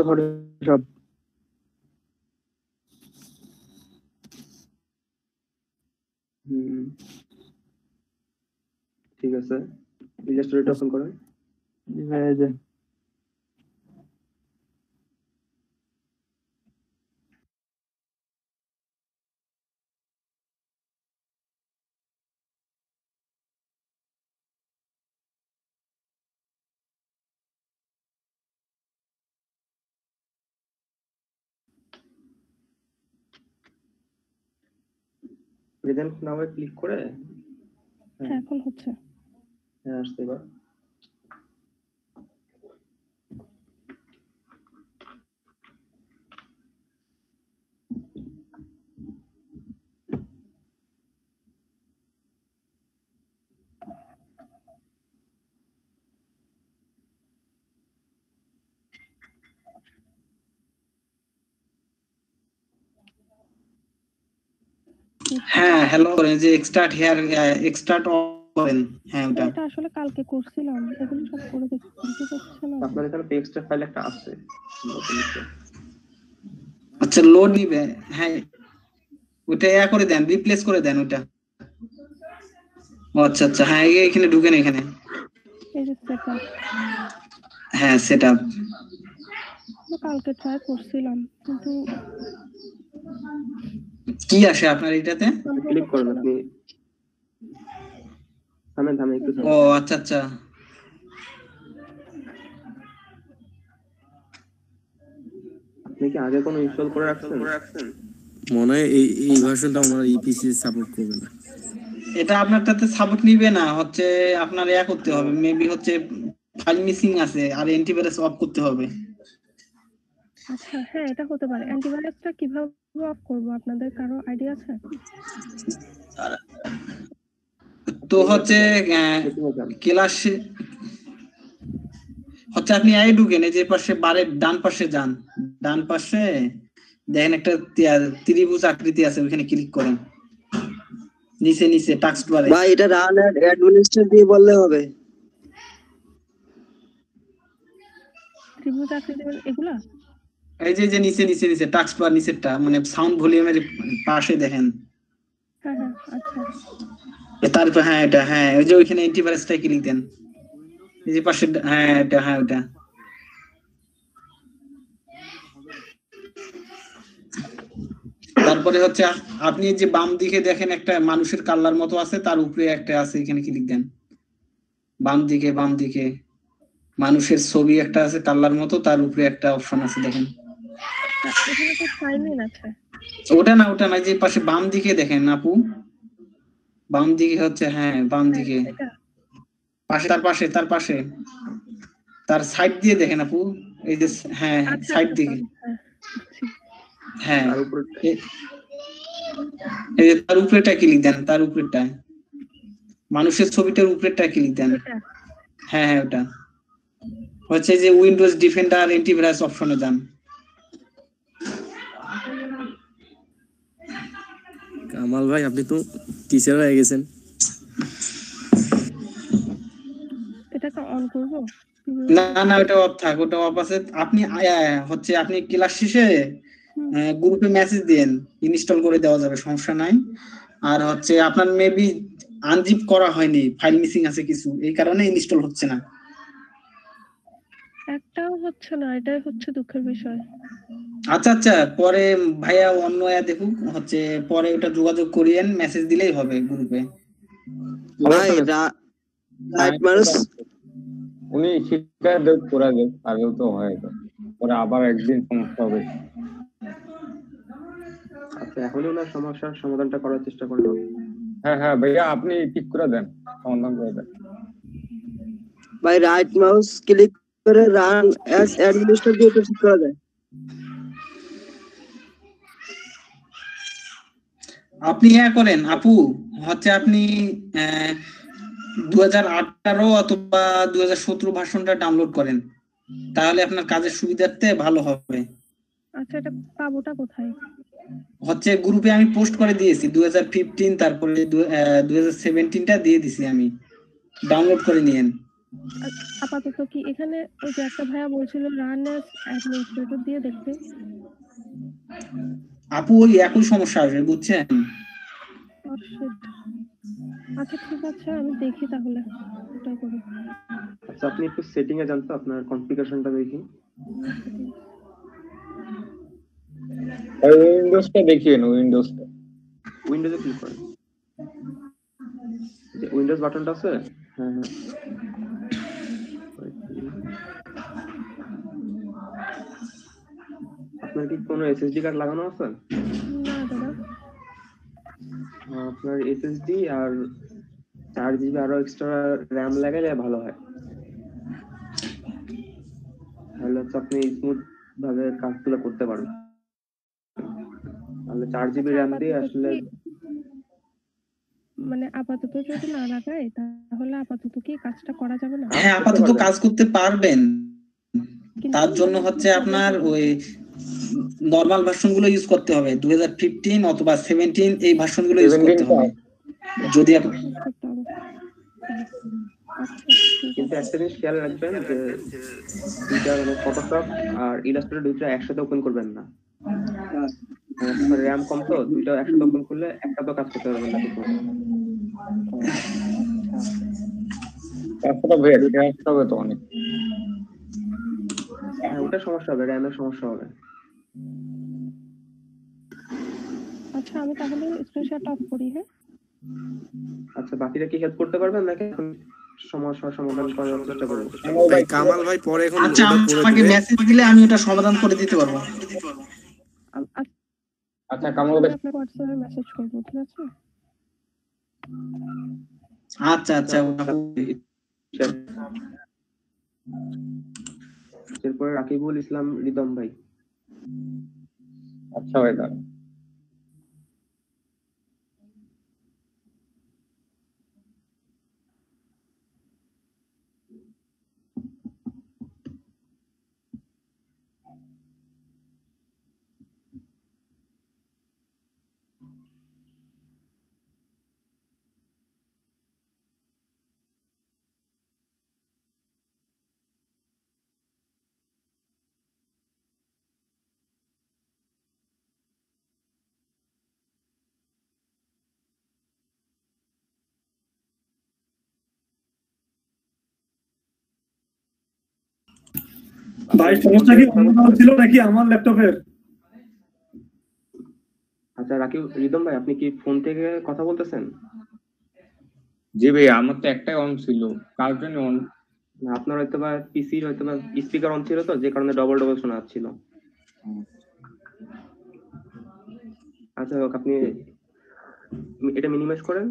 ফটোশপ ঠিক আছে, ইলাস্ট্রেটর ওপেন করেন। এই যে প্রেজেন্ট নাও ক্লিক করে হ্যাঁ এখন হচ্ছে। হ্যাঁ আসছে এবার। হ্যাঁ, হ্যালো করেন, যে এক্সট্রাক্ট হেয়ার, এক্সট্রাক্ট করেন। হ্যাঁ, ওটা এটা আসলে কালকে করছিলাম, এগুলো সব করে দেখছি কিন্তু হচ্ছে না। আপনার এখানে টেক্সটের ফাইল একটা আছে নতুন। আচ্ছা, লোড নিবে। হ্যাঁ, ওটা করে দেন, রিপ্লেস করে দেন ওটা। ও আচ্ছা আচ্ছা, হ্যাঁ এখানে ঢুকেন, এখানে। এই যে সেটআপ। হ্যাঁ, সেটআপ কালকে ট্রাই করছিলাম কিন্তু কি আসে আপনার এটাতে? ক্লিক করুন আপনি। থামেন একটু। ও আচ্ছা আচ্ছা, আপনি কি আগে কোনো ইনস্টল করে রাখছেন? মনে হয় এই ভার্সনটা আমার ইপিসি সাপোর্ট করবে না। এটা আপনারটাতে সাপোর্ট নিবে না, হচ্ছে আপনার ইয়া করতে হবে, মেবি হচ্ছে ফাইল মিসিং আছে আর অ্যান্টিভাইরাস অফ করতে হবে। আচ্ছা হ্যাঁ, এটা হতে পারে। অ্যান্টিভাইরাসটা কিভাবে অফ করব, আপনাদের কারো আইডিয়া আছে? তো হচ্ছে ক্লাস হচ্ছে আপনি এই ঢুকেন, এই যে পাশে বারের ডান পাশে যান, ডান পাশে দেখেন একটা ত্রিভুজ আকৃতি আছে, ওখানে ক্লিক করেন, নিচে নিচে টাস্ক বারে। ভাই এটা রান অ্যাডমিনিস্ট্রেটর দিয়ে বললে হবে? ত্রিভুজ আকৃতি এগুলা? এই যে নিচে নিচে নিচে টাস্ক বার নিচেরটা, মানে সাউন্ড ভলিউমের পাশে দেখেন। হ্যাঁ হ্যাঁ আচ্ছা। তারপর হ্যাঁ এটা, হ্যাঁ ওই যে ওইখানে অ্যান্টিভাইরাসটা ক্লিক দেন, এই যে পাশে, হ্যাঁ এটা, হ্যাঁ ওটা। তারপরে হচ্ছে আপনি যে বাম দিকে দেখেন একটা মানুষের কাল্লার মতো আছে, তার উপরে একটা আছে, এখানে ক্লিক দেন। বাম দিকে মানুষের ছবি একটা আছে কাল্লার মতো, তার উপরে একটা অপশন আছে দেখেন। এখানে তো সাইন ইন আছে। ওটা না, যে পাশে বাম দিকে দেখেন আপু, বাম দিকে হচ্ছে, হ্যাঁ বাম দিকে পাশে, তার পাশে তার সাইড দিয়ে দেখেন আপু, এই যে হ্যাঁ সাইড দিকে, হ্যাঁ এই যে তার উপরেটা ক্লিক দেন, তার উপরেরটা মানুষের ছবিটার উপরেরটা ক্লিক দেন। হ্যাঁ হ্যাঁ ওটা হচ্ছে যে উইন্ডোজ ডিফেন্ডার অ্যান্টিভাইরাস অপশনে যান। কামাল ভাই আপনি তো টিচার হয়ে গেছেন। এটাকে অন করব? না ওটা অফ থাক, ওটা অফ আছে। আপনি হচ্ছে আপনি ক্লাস শেষে গ্রুপে মেসেজ দেন, ইনস্টল করে দেওয়া যাবে, সমস্যা নাই। আর হচ্ছে আপনার মেবি আনজিপ করা হয়নি, ফাইল মিসিং আছে কিছু, এই কারণে ইনস্টল হচ্ছে না। একটাও হচ্ছে না, এটাই হচ্ছে দুঃখের বিষয়। আচ্ছা পরে ভাইয়া অন্য দেখুক, হচ্ছে পরে ওটা যোগাযোগ করিয়েন, মেসেজ দিলেই হবে গ্রুপে। ভাই রাইট মানুষ উনি শিক্ষার দেখ করা দেখ, আগেও তো হয়, পরে আবার একদিন সমস্যা হবে। আচ্ছা এখনই ওনার সমস্যার সমাধানটা করার চেষ্টা করব। হ্যাঁ ভাইয়া আপনি ঠিক করে দেন, সমাধান করে দেন। ভাই রাইট মাউস ক্লিক করে রান অ্যাজ অ্যাডমিনিস্ট্রেটর দিয়ে ঠিক করা যায়। আপনি করেন আপু, হচ্ছে আপনি 2018 অথবা 2017 ভার্সনটা ডাউনলোড করেন, তাহলে আপনার কাজের সুবিধার্থে ভালো হবে। আচ্ছা এটা পাবোটা কোথায়? হচ্ছে গ্রুপে আমি পোস্ট করে দিয়েছি 2015, তারপরে 2017টা দিয়ে দিছি আমি, ডাউনলোড করে নিয়েন। আপাতত কি এখানে ওই যে একটা ভাইয়া বলছিল রান অ্যাজ অ্যাডমিনিস্ট্রেটর দিয়ে দেখতে? আপু ওই একই সমস্যা আসবে, বুঝছেন? আচ্ছা ঠিক আছে, আমি দেখি তাহলে ওটাই করি। আচ্ছা আপনি একটু সেটিং এ যান তো, আপনার কনফিগারেশনটা দেখি। উইন্ডোজটা দেখিয়েন, উইন্ডোজে ক্লিক করেন, যে উইন্ডোজ বাটনটা আছে, হ্যাঁ আপনার কি কোনো এসএসডি কার্ড লাগানো আছে? না দাদা। আপনার এসএসডি আর 4 জিবি আরো এক্সট্রা র‍্যাম লাগালে ভালো হয়, তাহলে আপনি স্মুথ ভাবে কাজগুলো করতে পারবেন। তাহলে 4 জিবি র‍্যাম দিয়ে আসলে মানে আপাতত যদি না লাগাই তাহলে আপাতত কি কাজটা করা যাবে না? হ্যাঁ আপাতত কাজ করতে পারবেন, তার জন্য হচ্ছে আপনার ওই নরমাল ভার্সন গুলো ইউজ করতে হবে, 2015 অথবা 17 এই ভার্সন গুলো ইউজ করতে হবে যদি আপনি। কিন্তু একটা জিনিস খেয়াল রাখবেন যে দুইটা মানে ফটোশপ আর ইলাস্ট্রেটর দুইটা একসাথে ওপেন করবেন না, র‍্যাম কম তো দুইটা একসাথে ওপেন করলে একটা তো কাজ করতে পারবেন না। তারপরে ভাই এটা হবে তো অনেক, হ্যাঁ ওটা সমস্যা হবে, র‍্যামের সমস্যা হবে। আচ্ছা আমি তাহলে স্ক্রিনশট অফ করি। হ্যাঁ আচ্ছা বাকিরা কি হেল্প করতে পারবেন নাকি সমস্যার সমাধান করার চেষ্টা করবো। ভাই কামাল ভাই পরে এখন আচ্ছা ওটা করে আমাকে দিবে। মেসেজ দিলে আমি ওটা সমাধান করে দিতে পারবো। আচ্ছা কামাল ভাই আপনাকে হোয়াটসঅ্যাপে মেসেজ করবো, ঠিক আছে? আচ্ছা আচ্ছা এরপরে রাকিবুল ইসলাম রিদম ভাই। আচ্ছা ভাই দাঁড়ান। ভাই সমস্যা কি অন্য ছিল নাকি আমার ল্যাপটপের? আচ্ছা রাকিব রিদম ভাই, আপনি কি ফোন থেকে কথা বলতেছেন? জি ভাই আমার তো একটাই অন ছিল, কার জন্য অন? না, আপনার হয়তো বা পিসির হয়তো বা স্পিকার অন ছিল তো, যে কারণে ডবল ডবল শোনা যাচ্ছিল। আচ্ছা হোক, আপনি এটা মিনিমাইজ করেন।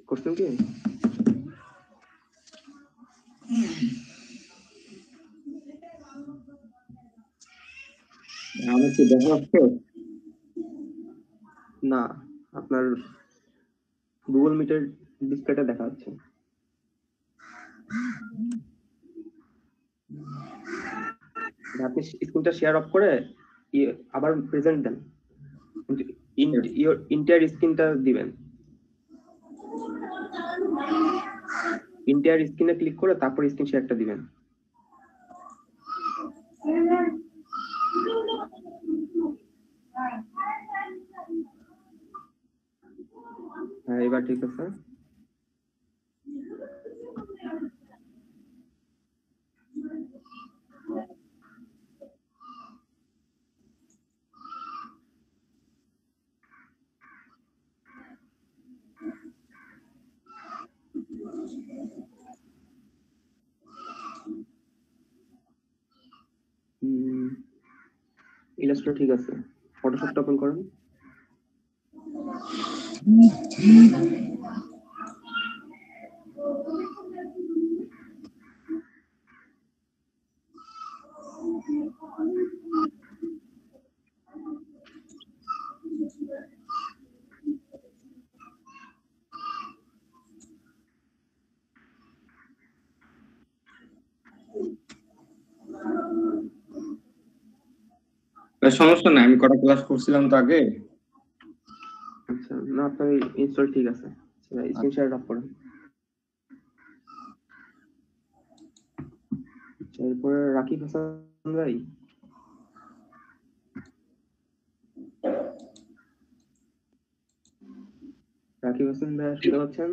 করছেন কি? আমার কি দেখা যাচ্ছে? না, আপনার গুগল মিটের ডিসপ্লেটা দেখা যাচ্ছে। আপনি স্ক্রিনটা শেয়ার অফ করে আবার প্রেজেন্ট দেন, ইন্টায়ার স্ক্রিনটা দিবেন। ইন্টায়ার স্ক্রিনে ক্লিক করে তারপর স্ক্রিন শেয়ারটা দিবেন। হ্যাঁ এবার ঠিক আছে। ইলাস্ট্রেটর ঠিক আছে, ফটোশপটা ওপেন করেন। সমস্যা নাই, আমি কটা ক্লাস করছিলাম তো আগে। আচ্ছা না, আপনার ইনস্টল ঠিক আছে। স্ক্রিন শেয়ার অফ করেন। এরপরে রাকিব হাসান ভাই। রাকিব হাসান ভাই শুনতে পাচ্ছেন?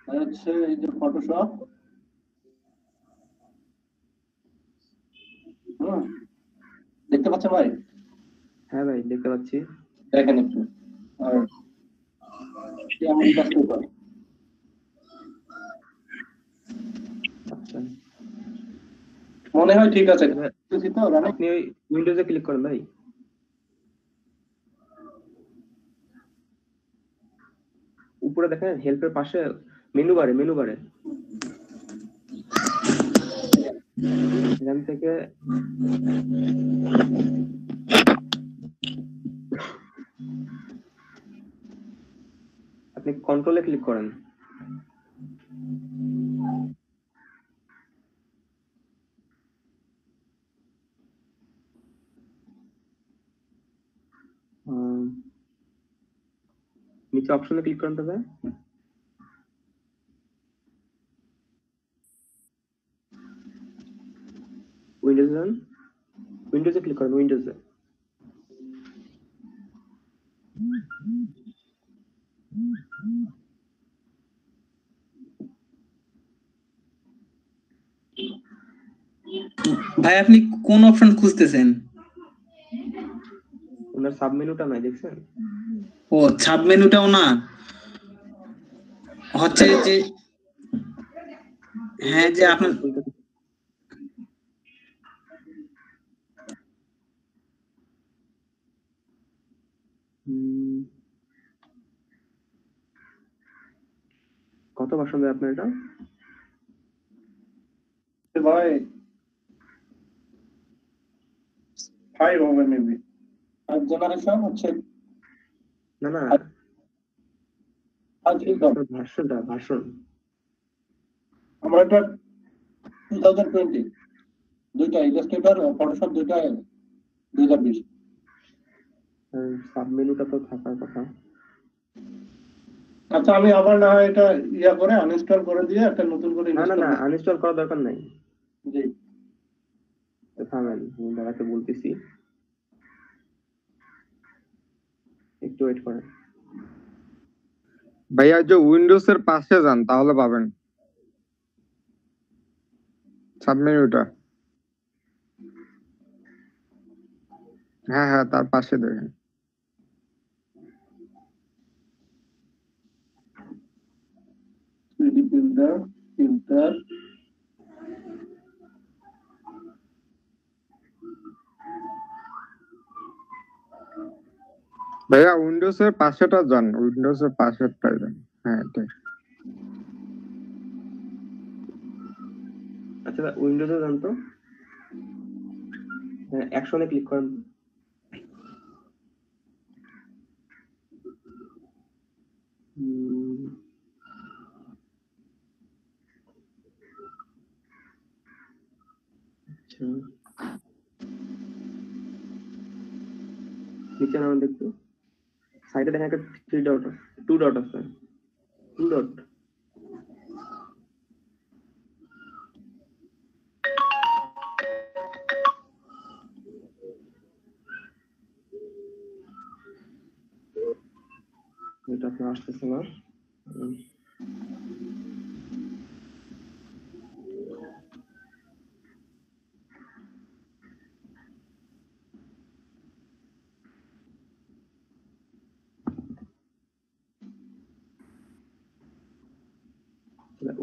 হচ্ছে এই যে ফটোশপ, দেখতে পাচ্ছেন ভাই? হ্যাঁ ভাই দেখতে পাচ্ছি। দেখেন একটু। আর এমন কাজ করে। আচ্ছা মনে হয় ঠিক আছে। আপনি ওই উইন্ডোজে ক্লিক করেন ভাই। উপরে দেখেন হেল্পের পাশে মেনু বারে এখান থেকে আপনি কন্ট্রোলে ক্লিক করেন। নিচে অপশনে ক্লিক করেন তবে উইন্ডোজে ক্লিক করেন। উইন্ডোজে ভাই আপনি কোন অপশন খুঁজতেছেন? ওনার সাব মেনুটা নাই দেখছেন? ও সাব মেনুটাও না হচ্ছে যে হ্যাঁ যে আপনার কত ভার্সন দেয় আপনার এটা? ভাই 5 হবে মেবি। আর জেনারেশন হচ্ছে না না ভার্সন আমরা এটা 2020 দুইটা ইলাস্ট্রেটর ফটোশপ দুইটা 2020। সাব মেনুটা তো থাকার কথা। আচ্ছা আমি আবার না হয় এটা ইয়া করে আনইনস্টল করে দিয়ে একটা নতুন করে না না না আনইনস্টল করার দরকার নাই। জি থামেন আমি দাঁড়াতে বলতেছি, একটু ওয়েট করেন। ভাইয়া যে উইন্ডোজ এর পাশে যান তাহলে পাবেন সাবমেনুটা। হ্যাঁ হ্যাঁ তার পাশে দেখেন। ফিল্টার ভাইয়া উইন্ডোজ এর পাশেটা যান, উইন্ডোজ এর পাশেরটাই যান। হ্যাঁ এটা আচ্ছা উইন্ডোজে যান তো, হ্যাঁ অ্যাকশনে ক্লিক করেন। আচ্ছা নিচে নামান দেখতো, সাইডে দেখেন একটা 3 ডট 2 ডট আছে, 2 ডট। এটা আপনার আসতেছে না।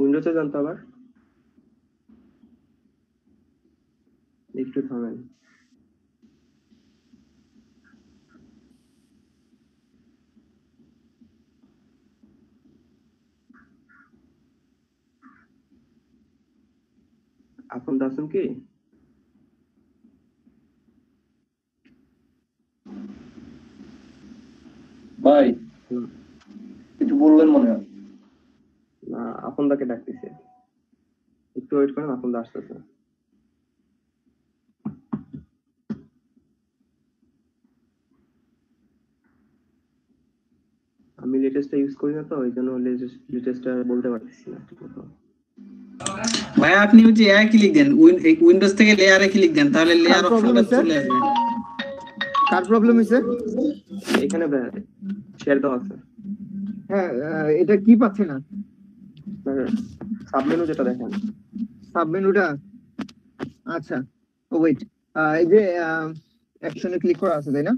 উইন্ডোজে যান তো আবার, একটু থামেন। আপন আছেন কি? ভাই কিছু বললেন মনে হয়। না আপনদাকে ডাকতেছে, একটু ওয়েট করেন, আপনদা আসতেছে। আমি লেটেস্টটা ইউজ করি না তো ওই জন্য লেটেস্টটা বলতে পারতেছি না ঠিক মতো। ভাই আপনি ওই যে ক্লিক দেন উইন্ডোজ থেকে লেয়ারে ক্লিক দেন তাহলে লেয়ার অপশনটা চলে আসবে। কার প্রবলেম হইছে? এখানে শেয়ার দাও আছে। হ্যাঁ এটা কি পাচ্ছে না? সাবমেনু যেটা দেখেন, সাবমেনুটা আচ্ছা ওয়েট, এই যে অ্যাকশনে ক্লিক করা আছে তাই না?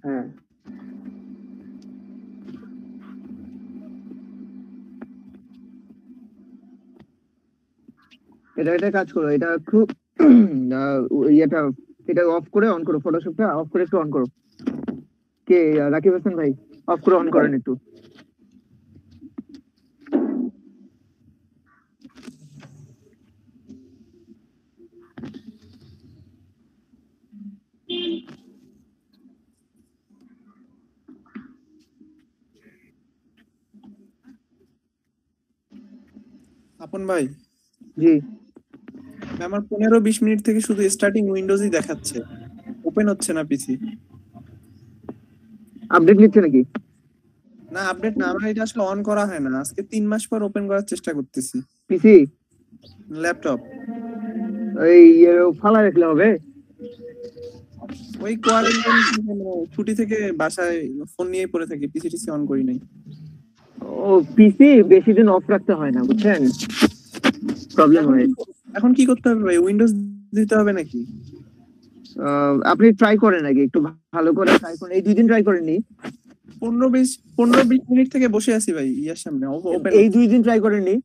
হ্যাঁ এটা কাজ করো, এটা একটু এটা অফ করে অন করো, ফটোশপটা অফ করে একটু অন করো। কে রাকিব হাসান ভাই অফ করে অন করেন একটু। আপন ভাই জি আমার 15-20 মিনিট থেকে শুধু স্টার্টিং উইন্ডোজই দেখাচ্ছে, ওপেন হচ্ছে না পিসি। আপডেট নিচ্ছে নাকি? না আপডেট না, আমার এটা আসলে অন করা হয় না, আজকে 3 মাস পর ওপেন করার চেষ্টা করতেছি। পিসি ল্যাপটপ এই ফালা রাখলে হবে? ওই কোয়ারেন্টাইন ছুটি থেকে বাসায় ফোন নিয়ে পড়ে থাকি, পিসি টিসি অন করি নাই। ও পিসি বেশি দিন অফ রাখতে হয় না বুঝছেন, প্রবলেম হয়। এখন কি করতে হবে ভাই? উইন্ডোজ দিতে হবে নাকি? আপনি ট্রাই করেন আগে, একটু ভালো করে ট্রাই করেন। এই 2 দিন ট্রাই করেননি? 15-20 মিনিট থেকে বসে আছি ভাই ইয়ার সামনে ওপেন। এই 2 দিন ট্রাই করেননি?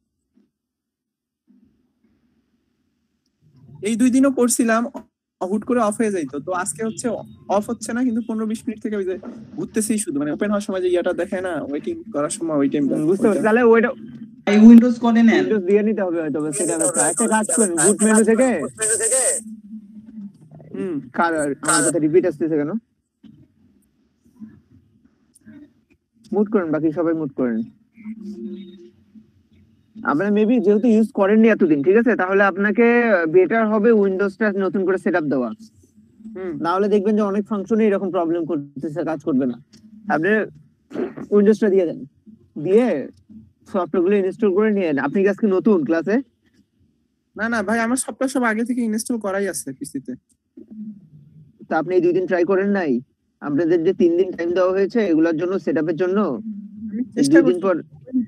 এই 2 দিনও করছিলাম, হুট করে অফ হয়ে যাইতো। তো আজকে হচ্ছে অফ হচ্ছে না, কিন্তু 15-20 মিনিট থেকে ওই যে ঘুরতেছি শুধু, মানে ওপেন হওয়ার সময় যে ইয়াটা দেখায় না, ওয়েটিং করার সময় ওই টাইমটা। বুঝতে পারছি। তাহলে ওইটা এই উইন্ডোজ করে নেন, উইন্ডোজ দিয়ে নিতে হবে হয়তো। সেটা একটা কাজ করেন, বুট মেনু থেকে আমার কথা রিপিট আসতেছে কেন? মুট করেন, বাকি সবাই মুট করেন। আপনারা মেবি যেহেতু ইউজ করেননি এতদিন, ঠিক আছে, তাহলে আপনাকে বেটার হবে উইন্ডোজটা নতুন করে সেটআপ দেওয়া। না হলে দেখবেন যে অনেক ফাংশনে এরকম প্রবলেম করতেছে, কাজ করবে না। আপনি উইন্ডোজটা দিয়ে দেন, দিয়ে সফটওয়্যারগুলো ইনস্টল করে নিয়ে নেন। আপনি কি আজকে নতুন ক্লাসে? না ভাই, আমার সফটওয়্যার সব আগে থেকে ইনস্টল করাই আছে পিসিতে। তা আপনি এই 2 দিন ট্রাই করেন নাই? আপনাদের যে 3 দিন টাইম দেওয়া হয়েছে এগুলোর জন্য, সেটআপের জন্য, চেষ্টা 2 দিন পর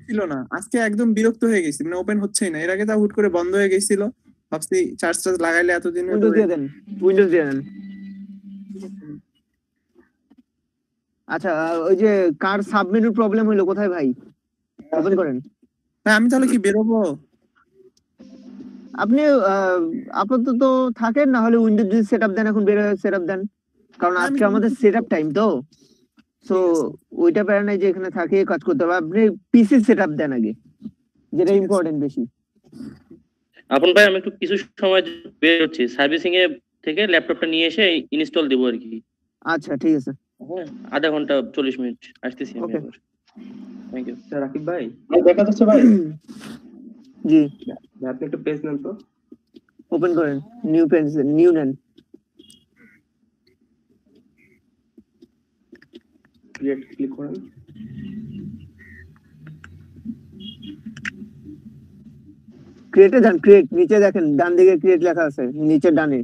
ছিল না। আজকে একদম বিরক্ত হয়ে গেছি, মানে ওপেন হচ্ছেই না। এর আগে তা হুট করে বন্ধ হয়ে গেছিল, ভাবছি চার্জ লাগাইলে এতদিন উইন্ডোজ দিয়ে দেন, উইন্ডোজ দিয়ে দেন। আচ্ছা, ওই যে কার সাবমেনুর প্রবলেম হইলো কোথায় ভাই? ওপেন করেন। হ্যাঁ, আমি তাহলে কি বেরোবো? আপনি আপাতত থাকেন, না হলে উইন্ডোজ যদি সেটআপ দেন, এখন বের হয়ে সেটআপ দেন, কারণ আজকে আমাদের সেটআপ টাইম তো। সো ওইটা প্যারা নাই যে এখানে থাকে কাজ করতে হবে। আপনি পিসি সেটআপ দেন আগে, যেটা ইম্পর্টেন্ট বেশি। আপন ভাই, আমি একটু কিছু সময় বের হচ্ছি, সার্ভিসিং এ থেকে ল্যাপটপটা নিয়ে এসে ইনস্টল দেবো আর কি। আচ্ছা ঠিক আছে, হ্যাঁ, আধা ঘন্টা 40 মিনিট আসতেছি আমি আবার। Thank you sir. রাকিব ভাই, দেখা যাচ্ছে ভাই? জি ভাই, আপনি একটু পেজ নেন তো, ওপেন করেন, নিউ পেজ, নিউ নেন, ক্রিয়েট ক্লিক করেন। ক্রিয়েটে যান, ক্রিয়েট নিচে দেখেন ডান দিকে ক্রিয়েট লেখা আছে, নিচে ডানে।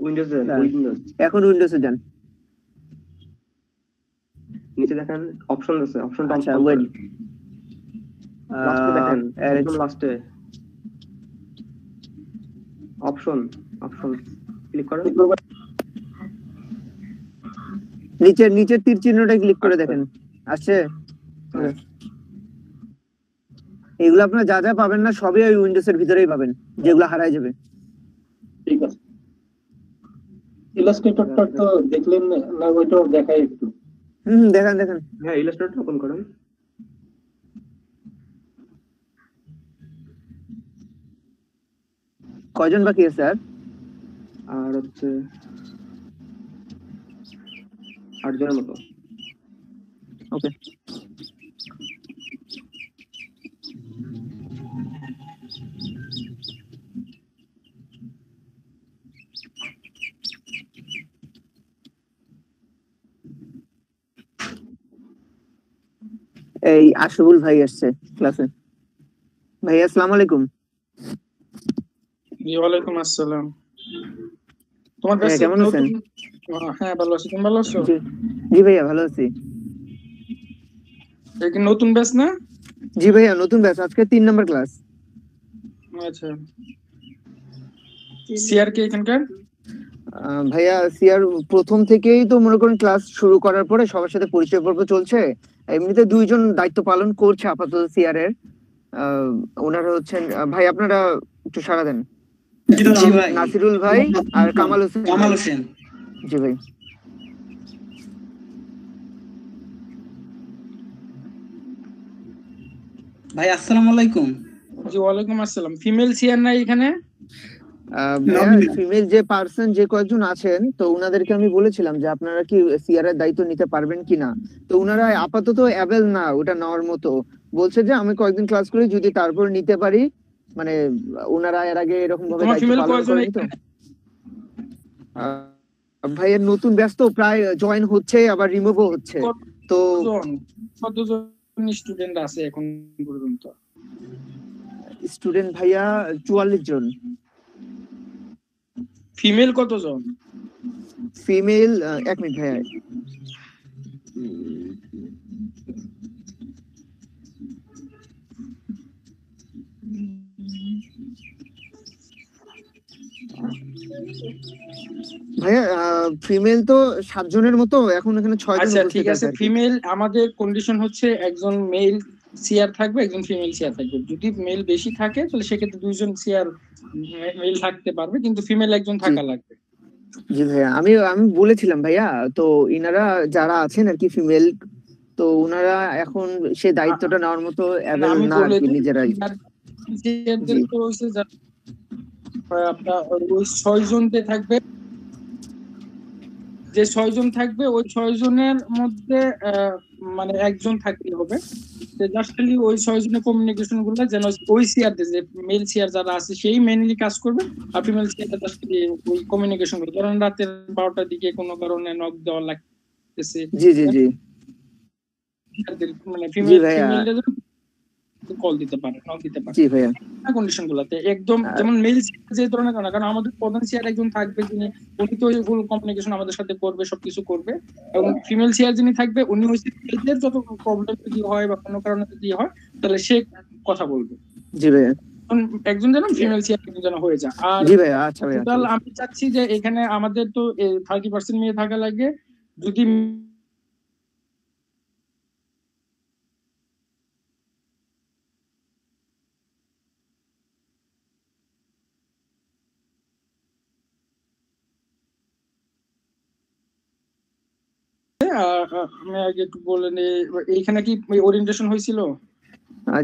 উইন্ডোজ দেন, উইন্ডোজ। এখন উইন্ডোজে যান, নিচে দেখেন অপশন আছে, অপশনটা আচ্ছা ওয়েট, লাস্টে দেখেন, একদম লাস্টে অপশন ক্লিক করেন। নিচে তীর চিহ্নটা ক্লিক করে দেখেন, আসছে। এগুলো আপনারা যা যা পাবেন না সবই ওই উইন্ডোজের ভিতরেই পাবেন, যেগুলো হারায় যাবে। ঠিক আছে। ইলাস্ট্রেটরটা তো দেখলেন না, ওইটাও দেখাই একটু। দেখান। হ্যাঁ, ইলাস্ট্রেটর ওপেন করেন। কয়জন বাকি আছে স্যার? আর হচ্ছে 8 জনের মতো। ওকে, এই আশরাফুল ভাই আসছে ক্লাসে। ভাই আসসালামু আলাইকুম। জি ওয়ালাইকুম আসসালাম। তোমার কাছে কেমন আছেন? হ্যাঁ ভালো আছি, তুমি ভালো আছো? জি ভাইয়া ভালো আছি। এই কি নতুন ব্যাচ না? জি ভাইয়া নতুন ব্যাচ, আজকে 3 নম্বর ক্লাস। আচ্ছা, সিআর কে এখানকার? ভাইয়া সিআর প্রথম থেকেই তো মনে করেন ক্লাস শুরু করার পরে সবার সাথে পরিচয় পর্ব চলছে। এমনিতে 2 জন দায়িত্ব পালন করছে আপাতত সিআর এর। ওনারা হচ্ছেন, ভাই আপনারা একটু সাড়া দেন। নাসিরুল ভাই আর কামাল হোসেন। জি ভাই। ভাই আসসালামু আলাইকুম। জি ওয়ালাইকুম আসসালাম। ফিমেল সিআর নাই এখানে? ফিমেল যে পার্সন যে কয়েকজন আছেন, তো উনাদেরকে আমি বলেছিলাম যে আপনারা কি সিআর এর দায়িত্ব নিতে পারবেন কিনা, তো উনারা আপাতত অ্যাভেল না ওটা নেওয়ার মতো। বলছে যে আমি কয়েকদিন ক্লাস করি, যদি তারপর নিতে পারি, মানে উনারা এর আগে এরকম ভাবে দায়িত্ব পালন করেনি তো। ভাইয়ের নতুন ব্যস্ত, প্রায় জয়েন হচ্ছে আবার রিমুভও হচ্ছে। তো কতজন স্টুডেন্ট আছে এখন পর্যন্ত? স্টুডেন্ট ভাইয়া 44 জন। ফিমেল কতজন? ফিমেল 1 মিনিট ভাইয়া, ভাইয়া ফিমেল তো 7 জনের মতো, এখন এখানে 6 জন আচ্ছা উপস্থিত ঠিক আছে, আছে আর কি। ফিমেল আমাদের কন্ডিশন হচ্ছে একজন মেল সিআর থাকবে, একজন ফিমেল সিআর থাকবে। যদি মেল বেশি থাকে তাহলে সেক্ষেত্রে 2জন সিআর মেল থাকতে পারবে, কিন্তু ফিমেল একজন থাকা লাগবে। জি ভাইয়া, আমি আমি বলেছিলাম ভাইয়া, তো ইনারা যারা আছেন আর কি ফিমেল, তো উনারা এখন সে দায়িত্বটা নেওয়ার মতো না, অ্যাভেল আমি না আর বলে কি দিই নিজেরাই। সিআরদের তো হচ্ছে আপনার ওই 6 জনতে থাকবে, যে 6 জন থাকবে ওই 6 জনের মধ্যে মানে একজন থাকতে হবে। জাস্ট খালি ওই 6 জনের কমিউনিকেশন গুলো যেন ওই সিআর যে মেল সিআর যারা আছে সেই মেইনলি কাজ করবে, আর ফিমেল সিআর জাস্ট ওই কমিউনিকেশন গুলো, ধরেন রাতের 12টার দিকে কোনো কারণে নক দেওয়া লাগতেছে, জি জি জি মানে জি ফিমেল ভাইয়া, কল দিতে পারে, নক দিতে পারে জি ভাইয়া। কন্ডিশন গুলাতে একদম যেমন মেল যে ধরনের কারণ আমাদের প্রধান সিআর একজন থাকবে, যিনি উনি তো ফুল কমিউনিকেশন আমাদের সাথে করবে, সবকিছু করবে, এবং ফিমেল সিআর যিনি থাকবে উনি হচ্ছে মেয়েদের যত প্রবলেম যদি হয় বা কোনো কারণে যদি হয় তাহলে সে কথা বলবে। জি ভাইয়া, একজন যেন ফিমেল সিআর একজন যেন হয়ে যায়। আর জি ভাইয়া, আচ্ছা ভাইয়া, টোটাল আমি চাচ্ছি যে এখানে আমাদের তো 30% মেয়ে থাকা লাগে, যদি আমি আগে একটু বলে নিই, এইখানে কি ওরিয়েন্টেশন হয়েছিল?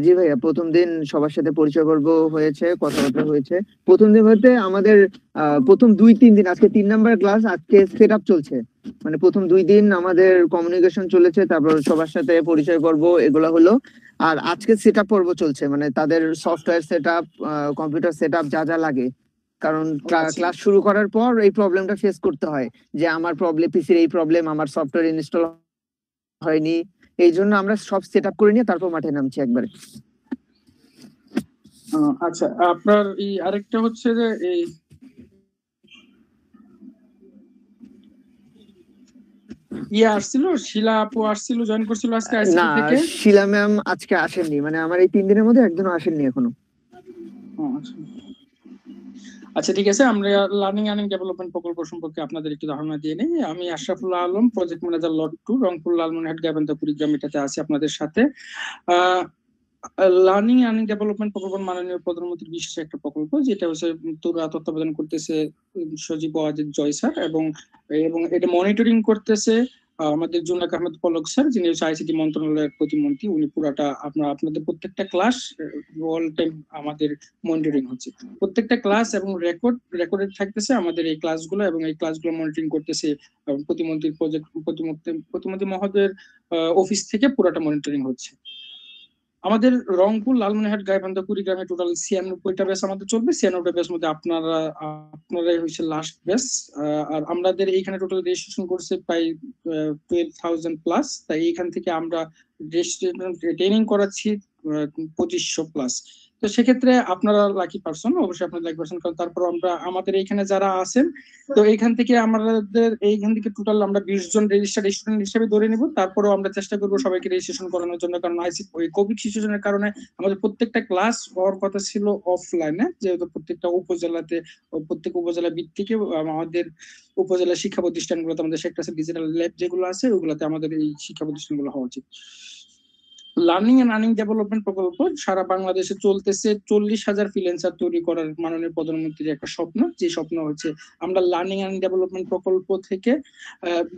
জি ভাইয়া, প্রথম দিন সবার সাথে পরিচয় পর্ব হয়েছে, কথাবার্তা হয়েছে। প্রথম দিন হতে আমাদের প্রথম 2-3 দিন, আজকে 3 নাম্বার ক্লাস, আজকে সেট আপ চলছে, মানে প্রথম 2 দিন আমাদের কমিউনিকেশন চলেছে, তারপর সবার সাথে পরিচয় পর্ব এগুলো হলো। আর আজকে সেট আপ পর্ব চলছে, মানে তাদের software set up, computer set up যা যা লাগে, কারণ ক্লাস শুরু করার পর এই প্রবলেমটা ফেস করতে হয় যে আমার প্রবলেম, পিসির এই প্রবলেম, আমার সফটওয়্যার ইনস্টল হয়নি, এই জন্য আমরা সব সেট আপ করে নিয়ে তারপর মাঠে নামছি একবারে। আচ্ছা, আপনার এই আরেকটা হচ্ছে যে এই আসছিল, শিলা আপু আসছিল, জয়েন করছিল আজকে আইসিটি না, থেকে। শিলা ম্যাম আজকে আসেননি, মানে আমার এই 3 দিনের মধ্যে একজনও আসেননি এখনো। আচ্ছা ঠিক আছে, আমরা লার্নিং আর্নিং ডেভেলপমেন্ট প্রকল্প সম্পর্কে আপনাদের একটু ধারণা দিয়ে নিই। আমি আশরাফুল্লাহ আলম, প্রজেক্ট ম্যানেজার লট 2, রংপুর লালমনিরহাট গাইবান্ধা কুড়িগ্রাম, এটাতে আছি আপনাদের সাথে। লার্নিং আর্নিং ডেভেলপমেন্ট প্রকল্প মাননীয় প্রধানমন্ত্রীর বিশেষ একটা প্রকল্প, যেটা হচ্ছে তত্ত্বাবধান করতেছে সজীব ওয়াজেদ জয় স্যার, এবং এটা মনিটরিং করতেছে আমাদের জুনাক আহমেদ পলক স্যার, যিনি হচ্ছে আইসিটি মন্ত্রণালয়ের প্রতিমন্ত্রী। উনি পুরাটা আপনাদের প্রত্যেকটা ক্লাস অল টাইম আমাদের মনিটরিং হচ্ছে, প্রত্যেকটা ক্লাস এবং রেকর্ডেড থাকতেছে আমাদের এই ক্লাসগুলো, এবং এই ক্লাসগুলো মনিটরিং করতেছে প্রতিমন্ত্রীর প্রতিমন্ত্রী মহোদয়ের অফিস থেকে পুরাটা মনিটরিং হচ্ছে। আমাদের রংপুর লালমনিরহাট গাইবান্ধা কুড়িগ্রামে টোটাল 96টা ব্যাচ আমাদের চলবে। 96টা ব্যাচ মধ্যে আপনারাই হচ্ছে লাস্ট ব্যাচ। আর আমাদের এইখানে টোটাল রেজিস্ট্রেশন করছে প্রায় 12,000 প্লাস। তাই এইখান থেকে আমরা ট্রেনিং করাচ্ছি 2500 প্লাস। তো সেক্ষেত্রে আপনারা লাকি পারসন, অবশ্যই আপনারা লাকি পারসন, কারণ তারপর আমরা আমাদের এইখানে যারা আছেন, তো এইখান থেকে এইখান থেকে টোটাল আমরা 20 জন রেজিস্টার্ড স্টুডেন্ট হিসেবে ধরে নিব। তারপরেও আমরা চেষ্টা করবো সবাইকে রেজিস্ট্রেশন করানোর জন্য, কারণ কোভিড সিচুয়েশনের কারণে আমাদের প্রত্যেকটা ক্লাস হওয়ার কথা ছিল অফলাইনে, যেহেতু প্রত্যেক উপজেলা ভিত্তিকে আমাদের উপজেলা শিক্ষা প্রতিষ্ঠানগুলোতে আমাদের সেক্টর ডিজিটাল ল্যাব যেগুলো আছে ওগুলোতে আমাদের এই শিক্ষা প্রতিষ্ঠানগুলো হওয়া উচিত। লার্নিং এন্ড আর্নিং ডেভেলপমেন্ট প্রকল্প সারা বাংলাদেশে চলতেছে। 40,000 ফ্রিল্যান্সার তৈরি করার মাননীয় প্রধানমন্ত্রীর একটা স্বপ্ন, যে স্বপ্ন হচ্ছে আমরা লার্নিং আর্নিং ডেভেলপমেন্ট প্রকল্প থেকে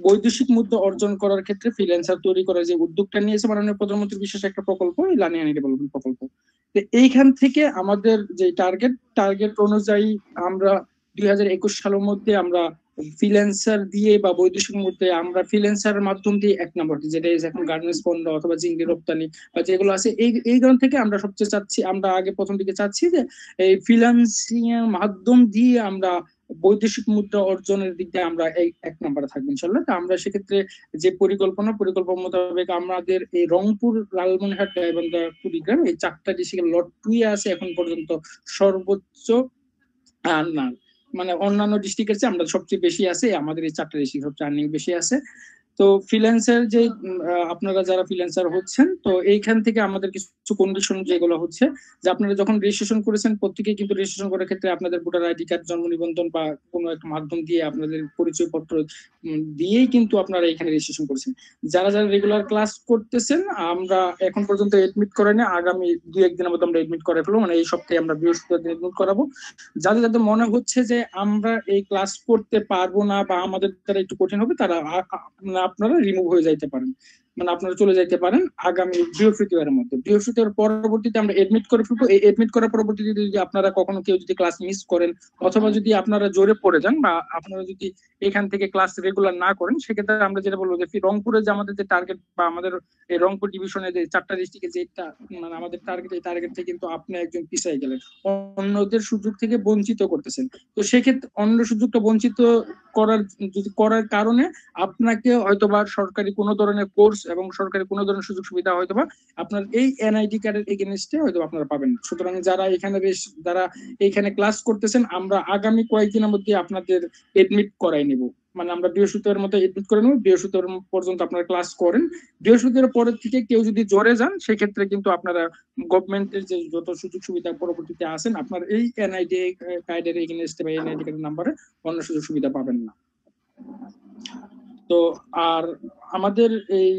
বৈদেশিক মুদ্রা অর্জন করার ক্ষেত্রে ফ্রিল্যান্সার তৈরি করার যে উদ্যোগটা নিয়েছে মাননীয় প্রধানমন্ত্রীর বিশেষ একটা প্রকল্প, এই লার্নিং আর্নিং ডেভেলপমেন্ট প্রকল্প। তো এইখান থেকে আমাদের যে টার্গেট অনুযায়ী আমরা 2021 সালের মধ্যে আমরা ফ্রিল্যান্সার দিয়ে বা বৈদেশিক মুদ্রায় আমরা ফ্রিল্যান্সারের মাধ্যম দিয়ে 1 নম্বর, যেটা এখন গার্মেন্টস পণ্য অথবা জিঙ্গি রপ্তানি বা যেগুলো আছে, এই কারণ থেকে আমরা সবচেয়ে চাচ্ছি, আমরা আগে প্রথম দিকে চাচ্ছি যে এই ফ্রিল্যান্সিং এর মাধ্যম দিয়ে আমরা বৈদেশিক মুদ্রা অর্জনের দিক দিয়ে আমরা এই 1 নম্বরে থাকবো ইনশাল্লাহ। তো আমরা সেক্ষেত্রে যে পরিকল্পনা মোতাবেক আমাদের এই রংপুর, লালমনিরহাট, গাইবান্ধা, কুড়িগ্রাম এই 4টা ডিস্ট্রিক্টের লট 2 এ আছে এখন পর্যন্ত সর্বোচ্চ, না মানে অন্যান্য ডিস্ট্রিক্টের চেয়ে আমরা সবচেয়ে বেশি আছে, আমাদের এই 4টা ডিস্ট্রিক্ট সবচেয়ে আর্নিং বেশি আছে। তো ফ্রিল্যান্সার যে আপনারা যারা ফ্রিল্যান্সার হচ্ছেন, তো এইখান থেকে আমাদের কিছু কন্ডিশন যেগুলো হচ্ছে যে আপনারা যখন রেজিস্ট্রেশন করেছেন, প্রত্যেকেই কিন্তু রেজিস্ট্রেশন করার ক্ষেত্রে আপনাদের ভোটার আইডি কার্ড, জন্ম নিবন্ধন বা কোনো একটা মাধ্যম দিয়ে আপনাদের পরিচয়পত্র দিয়েই কিন্তু আপনারা এখানে রেজিস্ট্রেশন করেছেন। যারা যারা রেগুলার ক্লাস করতেছেন, আমরা এখন পর্যন্ত এডমিট করাইনি, আগামী 2-1 দিনের মধ্যে আমরা এডমিট করে ফেলবো, মানে এই সপ্তাহে আমরা বৃহস্পতিবার দিন এডমিট করাবো। যাদের যাদের মনে হচ্ছে যে আমরা এই ক্লাস করতে পারবো না বা আমাদের দ্বারা একটু কঠিন হবে, তারা আপনারা রিমুভ হয়ে যাইতে পারেন, মানে আপনারা চলে যাইতে পারেন আগামী বৃহস্পতিবারের মধ্যে। বৃহস্পতিবার পরবর্তীতে আমরা এডমিট করে ফেলবো। এই এডমিট করার পরবর্তীতে যদি আপনারা কখনো কেউ যদি ক্লাস মিস করেন অথবা যদি আপনারা জোরে পড়ে যান বা আপনারা যদি এখান থেকে ক্লাস রেগুলার না করেন, সেক্ষেত্রে আমরা যেটা বলবো যে রংপুরে যে আমাদের যে টার্গেট বা আমাদের এই রংপুর ডিভিশনে যে 4টা ডিস্ট্রিক্টে যেটা মানে আমাদের টার্গেট, এই টার্গেট থেকে কিন্তু আপনি একজন পিছিয়ে গেলেন, অন্যদের সুযোগ থেকে বঞ্চিত করতেছেন। তো সেক্ষেত্রে অন্য সুযোগটা বঞ্চিত করার কারণে আপনাকে হয়তোবা সরকারি কোনো ধরনের কোর্স এবং সরকারি কোনো ধরনের সুযোগ সুবিধা হয়তোবা আপনার এই এনআইডি কার্ডের এগেইনস্টে হয়তো আপনারা পাবেন না। সুতরাং যারা এখানে ক্লাস করতেছেন, আমরা আগামী কয়েকদিনের মধ্যে আপনাদের এডমিট করাই নেব, মানে আমরা বৃহস্পতিবার মতো এডমিট করে নেব। বৃহস্পতিবার পর্যন্ত আপনারা ক্লাস করেন, বৃহস্পতিবার পরের থেকে কেউ যদি জোরে যান সেক্ষেত্রে কিন্তু আপনারা গভর্নমেন্টের যে যত সুযোগ সুবিধা পরবর্তীতে আসেন আপনার এই এনআইডি কার্ডের এগেইনস্টে বা এনআইডি কার্ডের নাম্বারে অন্য সুযোগ সুবিধা পাবেন না। তো আর আমাদের এই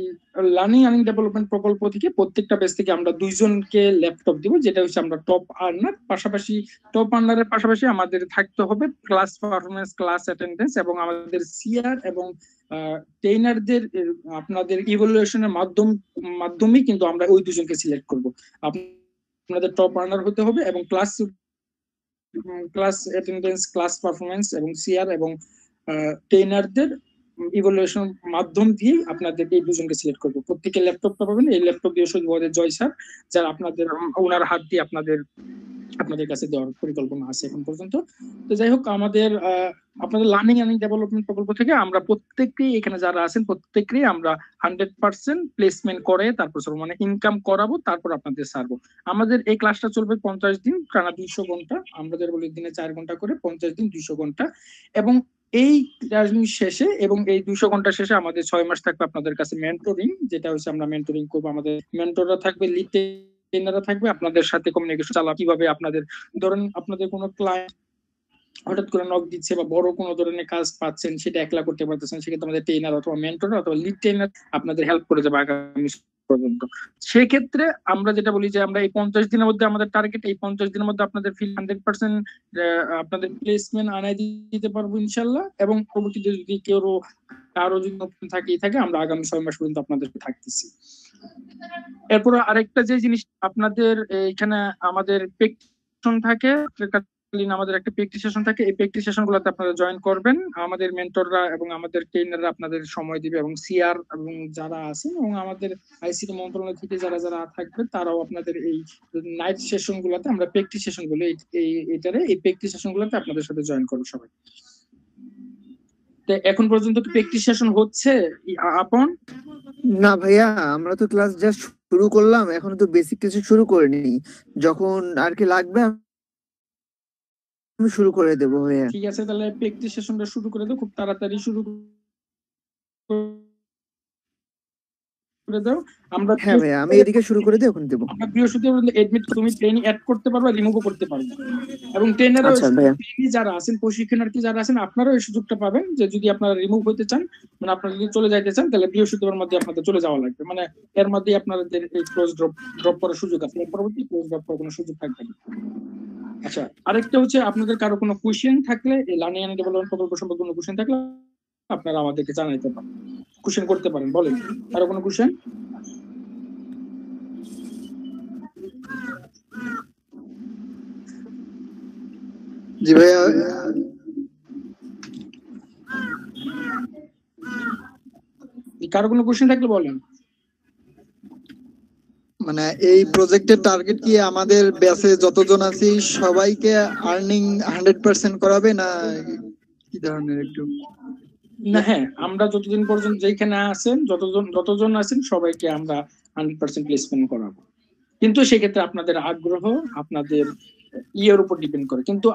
লার্নিং এন্ড ডেভেলপমেন্ট প্রকল্প থেকে প্রত্যেকটা ব্যাচ থেকে আমরা 2 জনকে ল্যাপটপ দিব, যেটা হচ্ছে আমরা টপ আর্নার। পাশাপাশি টপ আর্নারের পাশাপাশি আমাদের থাকতে হবে ক্লাস পারফরমেন্স, ক্লাস অ্যাটেন্ডেন্স এবং আমাদের সিআর এবং ট্রেনারদের আপনাদের ইভ্যালুয়েশনের মাধ্যমেই কিন্তু আমরা ওই 2 জনকে সিলেক্ট করব। আপনাদের টপ আর্নার হতে হবে এবং ক্লাস অ্যাটেন্ডেন্স, ক্লাস পারফরমেন্স এবং সিআর এবং ট্রেনারদের ইভ্যালুয়েশন মাধ্যম দিয়ে আপনাদের এই 2 জনকে সিলেক্ট করবো। প্রত্যেকে ল্যাপটপটা পাবেন, এই ল্যাপটপ দিয়ে সজীব জয় স্যার যারা আপনাদের ওনার হাত দিয়ে আপনাদের কাছে দেওয়ার পরিকল্পনা আছে এখন পর্যন্ত। তো যাই হোক, আপনাদের লার্নিং এন্ড ডেভেলপমেন্ট প্রকল্প থেকে আমরা প্রত্যেককেই এখানে যারা আছেন প্রত্যেককেই আমরা 100% প্লেসমেন্ট করে তারপর মানে ইনকাম করাবো, তারপর আপনাদের ছাড়বো। আমাদের এই ক্লাসটা চলবে 50 দিন, টানা 200 ঘন্টা, আমাদের বলি দিনে 4 ঘন্টা করে, 50 দিন 200 ঘন্টা। এবং এই শেষে এবং এই 200 ঘন্টা শেষে আমাদের 6 মাস থাকবে আপনাদের কাছে মেন্টরিং, যেটা হচ্ছে আমরা মেন্টরিং করবো। আমাদের মেন্টররা থাকবে, লিড ট্রেনাররা থাকবে, আপনাদের সাথে কমিউনিকেশন চালা কিভাবে আপনাদের ধরেন আপনাদের কোনো ক্লায়েন্ট হঠাৎ করে নক দিচ্ছে বা বড় কোনো ধরনের কাজ পাচ্ছেন সেটা একলা করতে পারতেছেন, সেক্ষেত্রে আমাদের ট্রেনার অথবা মেন্টর অথবা লিড ট্রেনার আপনাদের হেল্প করে যাবে আগামী পর্যন্ত। সেক্ষেত্রে আমরা যেটা বলি যে আমরা এই 50 দিনের মধ্যে আমাদের টার্গেট, এই 50 দিনের মধ্যে আপনাদের 100% আপনাদের প্লেসমেন্ট আনাই দিতে পারবো ইনশাল্লাহ। এবং পরবর্তীতে যদি কারো যদি থাকে আমরা আগামী 6 মাস পর্যন্ত আপনাদের থাকতেছি। এরপর আরেকটা যে জিনিস আপনাদের এখানে আমাদের প্র্যাকটিস থাকে, আমাদের একটা প্র্যাকটিস সেশন থাকে, এই প্র্যাকটিস সেশন গুলোতে আপনারা জয়েন করবেন। আমাদের মেন্টররা এবং আমাদের ট্রেনাররা আপনাদের সময় দিবে এবং সিআর এবং যারা আছেন এবং আমাদের আইসিটি মন্ত্রণালয় থেকে যারা যারা থাকবে তারাও আপনাদের এই নাইট সেশন গুলোতে, আমরা প্র্যাকটিস সেশন গুলো এই প্র্যাকটিস সেশন গুলোতে আপনাদের সাথে জয়েন করবো সবাই। এখন পর্যন্ত কি প্র্যাকটিস সেশন হচ্ছে আপন? না ভাইয়া, আমরা তো ক্লাস জাস্ট শুরু করলাম, এখন তো বেসিক কিছু শুরু করিনি, যখন আর কি লাগবে আমি শুরু করে দেবো ভাইয়া। ঠিক আছে, তাহলে প্র্যাকটিস সেশনটা শুরু করে দাও, খুব তাড়াতাড়ি শুরু করে দাও। আমরা হ্যাঁ ভাইয়া, আমি এদিকে শুরু করে দিই, এখন দেবো। আমরা বৃহস্পতিবার এডমিট তুমি ট্রেনিং অ্যাড করতে পারবে, রিমুভও করতে পারবে। এবং ট্রেনাররা যারা আছেন, প্রশিক্ষণার্থী যারা আছেন, আপনারাও এই সুযোগটা পাবেন যে যদি আপনারা রিমুভ হতে চান, মানে আপনারা যদি চলে যাইতে চান, তাহলে বৃহস্পতিবার মধ্যে আপনাদের চলে যাওয়া লাগবে, মানে এর মধ্যে আপনাদের এই ক্লোজ ড্রপ করার সুযোগ আছে, এর পরবর্তী ক্লোজ ড্রপ করার কোনো সুযোগ থাকবে না। আচ্ছা, আরেকটা হচ্ছে আপনাদের কারো কোনো কোশ্চেন থাকলে, এই লার্নিং এন্ড ডেভেলপমেন্ট প্রকল্প সম্পর্কে কোনো কোশ্চেন থাকলে আপনারা আমাদেরকে জানাইতে পারেন, কোশ্চেন করতে পারেন। বলেন, কারো কোনো কোশ্চেন? জি ভাইয়া, কারো কোনো কোশ্চেন থাকলে বলেন। মানে এই প্রজেক্টের টার্গেট কি আমাদের ব্যাচে যতজন আছি সবাইকে আর্নিং 100% করাবে, না কি ধরনের একটু? না, হ্যাঁ, আমরা যতদিন পর্যন্ত যেখানে আছেন যতজন আছেন সবাইকে আমরা 100% প্লেসমেন্ট করাবো, কিন্তু সেক্ষেত্রে আপনাদের আগ্রহ আপনাদের ইয়ের উপর ডিপেন্ড করে। কিন্তু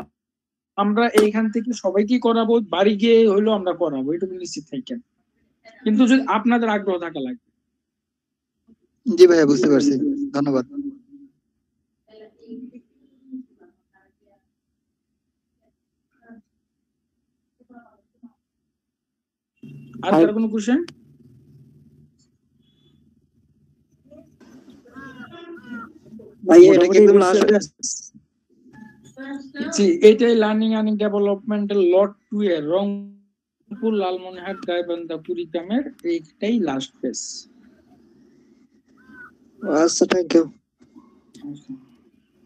আমরা এইখান থেকে সবাইকে করাবো, বাড়ি গিয়ে হইলো আমরা করাবো, এটুকু নিশ্চিত থাকেন। কিন্তু যদি আপনাদের আগ্রহ থাকা লাগবে। জি ভাইয়া, বুঝতে পারছি, ধন্যবাদ। আর কারো কোনো কোশ্চেন? ভাইয়া এটা কি একদম লাস্ট ব্যাচ? জি, এটাই লার্নিং এন্ড ডেভেলপমেন্টের লট 2 এর রংপুর লালমনিরহাট গাইবান্ধা কুড়িগ্রামের এইটাই লাস্ট ফেজ। আচ্ছা, থ্যাংক ইউ।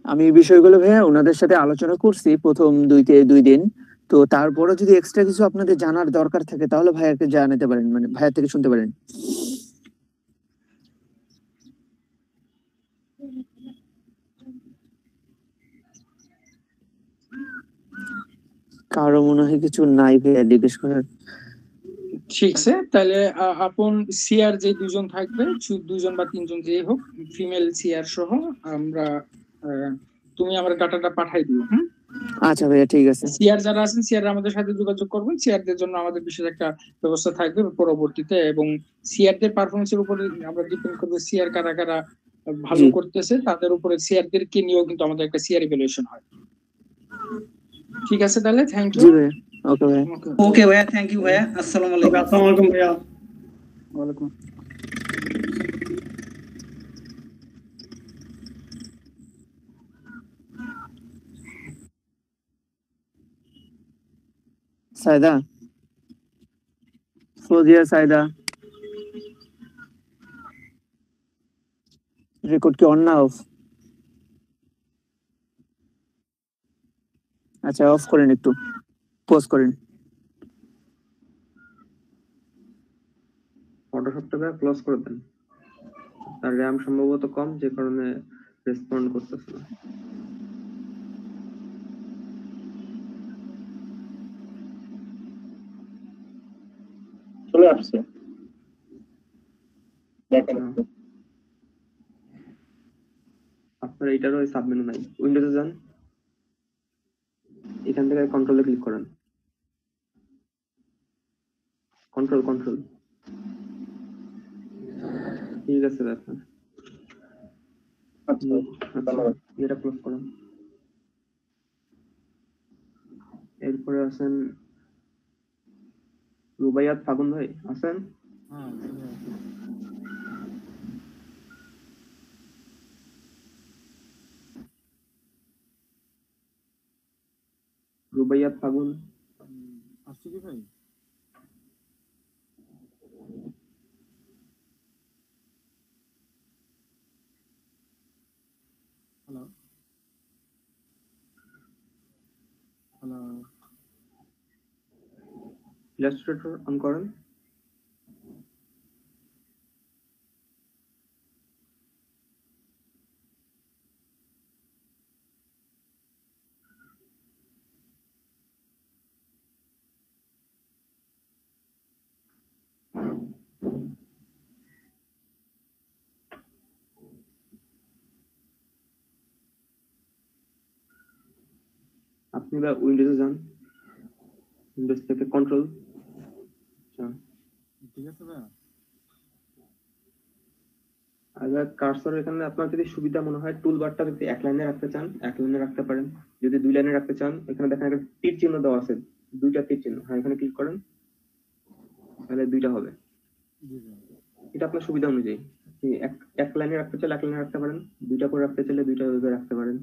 আমি এই বিষয়গুলো ভাইয়া ওনাদের সাথে আলোচনা করছি প্রথম 2 দিন। তো তারপরে যদি এক্সট্রা কিছু আপনাদের জানার দরকার থাকে তাহলে ভাইয়াকে জানাতে পারেন, মানে ভাইয়া থেকে শুনতে পারেন। কারো মনে হয় কিছু নাই ভাইয়া জিজ্ঞেস করার। ঠিক আছে, তাহলে আপন সিআর যে দুজন থাকবে, দুজন বা তিনজন যেই হোক, ফিমেল সিআর সহ আমরা তুমি আমার ডাটাটা পাঠাই দিও। আচ্ছা ভাইয়া, ঠিক আছে। সিআর যারা আছেন সিআর আমাদের সাথে যোগাযোগ করবেন। সিআরদের জন্য আমাদের বিশেষ একটা ব্যবস্থা থাকবে পরবর্তীতে, এবং সিআরদের পারফরমেন্সের উপরে আমরা ডিপেন্ড করবো সিআর কারা কারা ভালো করতেছে, তাদের উপরে সিআরদেরকে নিয়েও কিন্তু আমাদের একটা সিআর ইভ্যালুয়েশন হয়। ঠিক আছে, তাহলে থ্যাংক ইউ। ওকে ভাইয়া। ওকে ভাইয়া, থ্যাংক ইউ ভাইয়া। আসসালামু আলাইকুম। আসসালামু আলাইকুম ভাইয়া। ওয়ালাইকুম। সাইদা, ফৌজিয়া সাইদা, রেকর্ড কি অন না অফ? আচ্ছা, অফ করেন, একটু পজ করেন। ফটোশপটা ক্লোজ করে দেন, তার র্যাম সম্ভবত কম, যে কারণে রেসপন্ড করতেছে না। চলে আসছে, আপনার এইটারও সাবমেনু নাই। উইন্ডোজে যান, এখান থেকে কন্ট্রোলে ক্লিক করেন। কন্ট্রোল, ঠিক আছে ব্যাপার। এটা ক্লোজ করেন। এরপরে আছেন রুবাইয়াত ফাগুন ভাই, আছেন? রুবাইয়াত ফাগুন আসছে কি ভাই? হ্যালো হ্যালো, ইলাস্ট্রেটর অন করেন। আপনি উইন্ডোজে যান, উইন্ডোজ থেকে কন্ট্রোল। ঠিক আছে ভাই। আচ্ছা, কার্সর এখানে আপনার যদি সুবিধা মনে হয়, টুল বারটা যদি এক লাইনে রাখতে চান এক লাইনে রাখতে পারেন, যদি 2 লাইনে রাখতে চান এখানে দেখেন একটা তীর চিহ্ন দেওয়া আছে, 2টা তীর চিহ্ন, হ্যাঁ এখানে ক্লিক করেন, তাহলে 2টা হবে। এটা আপনার সুবিধা অনুযায়ী, এক লাইনে রাখতে চাইলে এক লাইনে রাখতে পারেন, 2টা করে রাখতে চাইলে 2টা ভাবে রাখতে পারেন।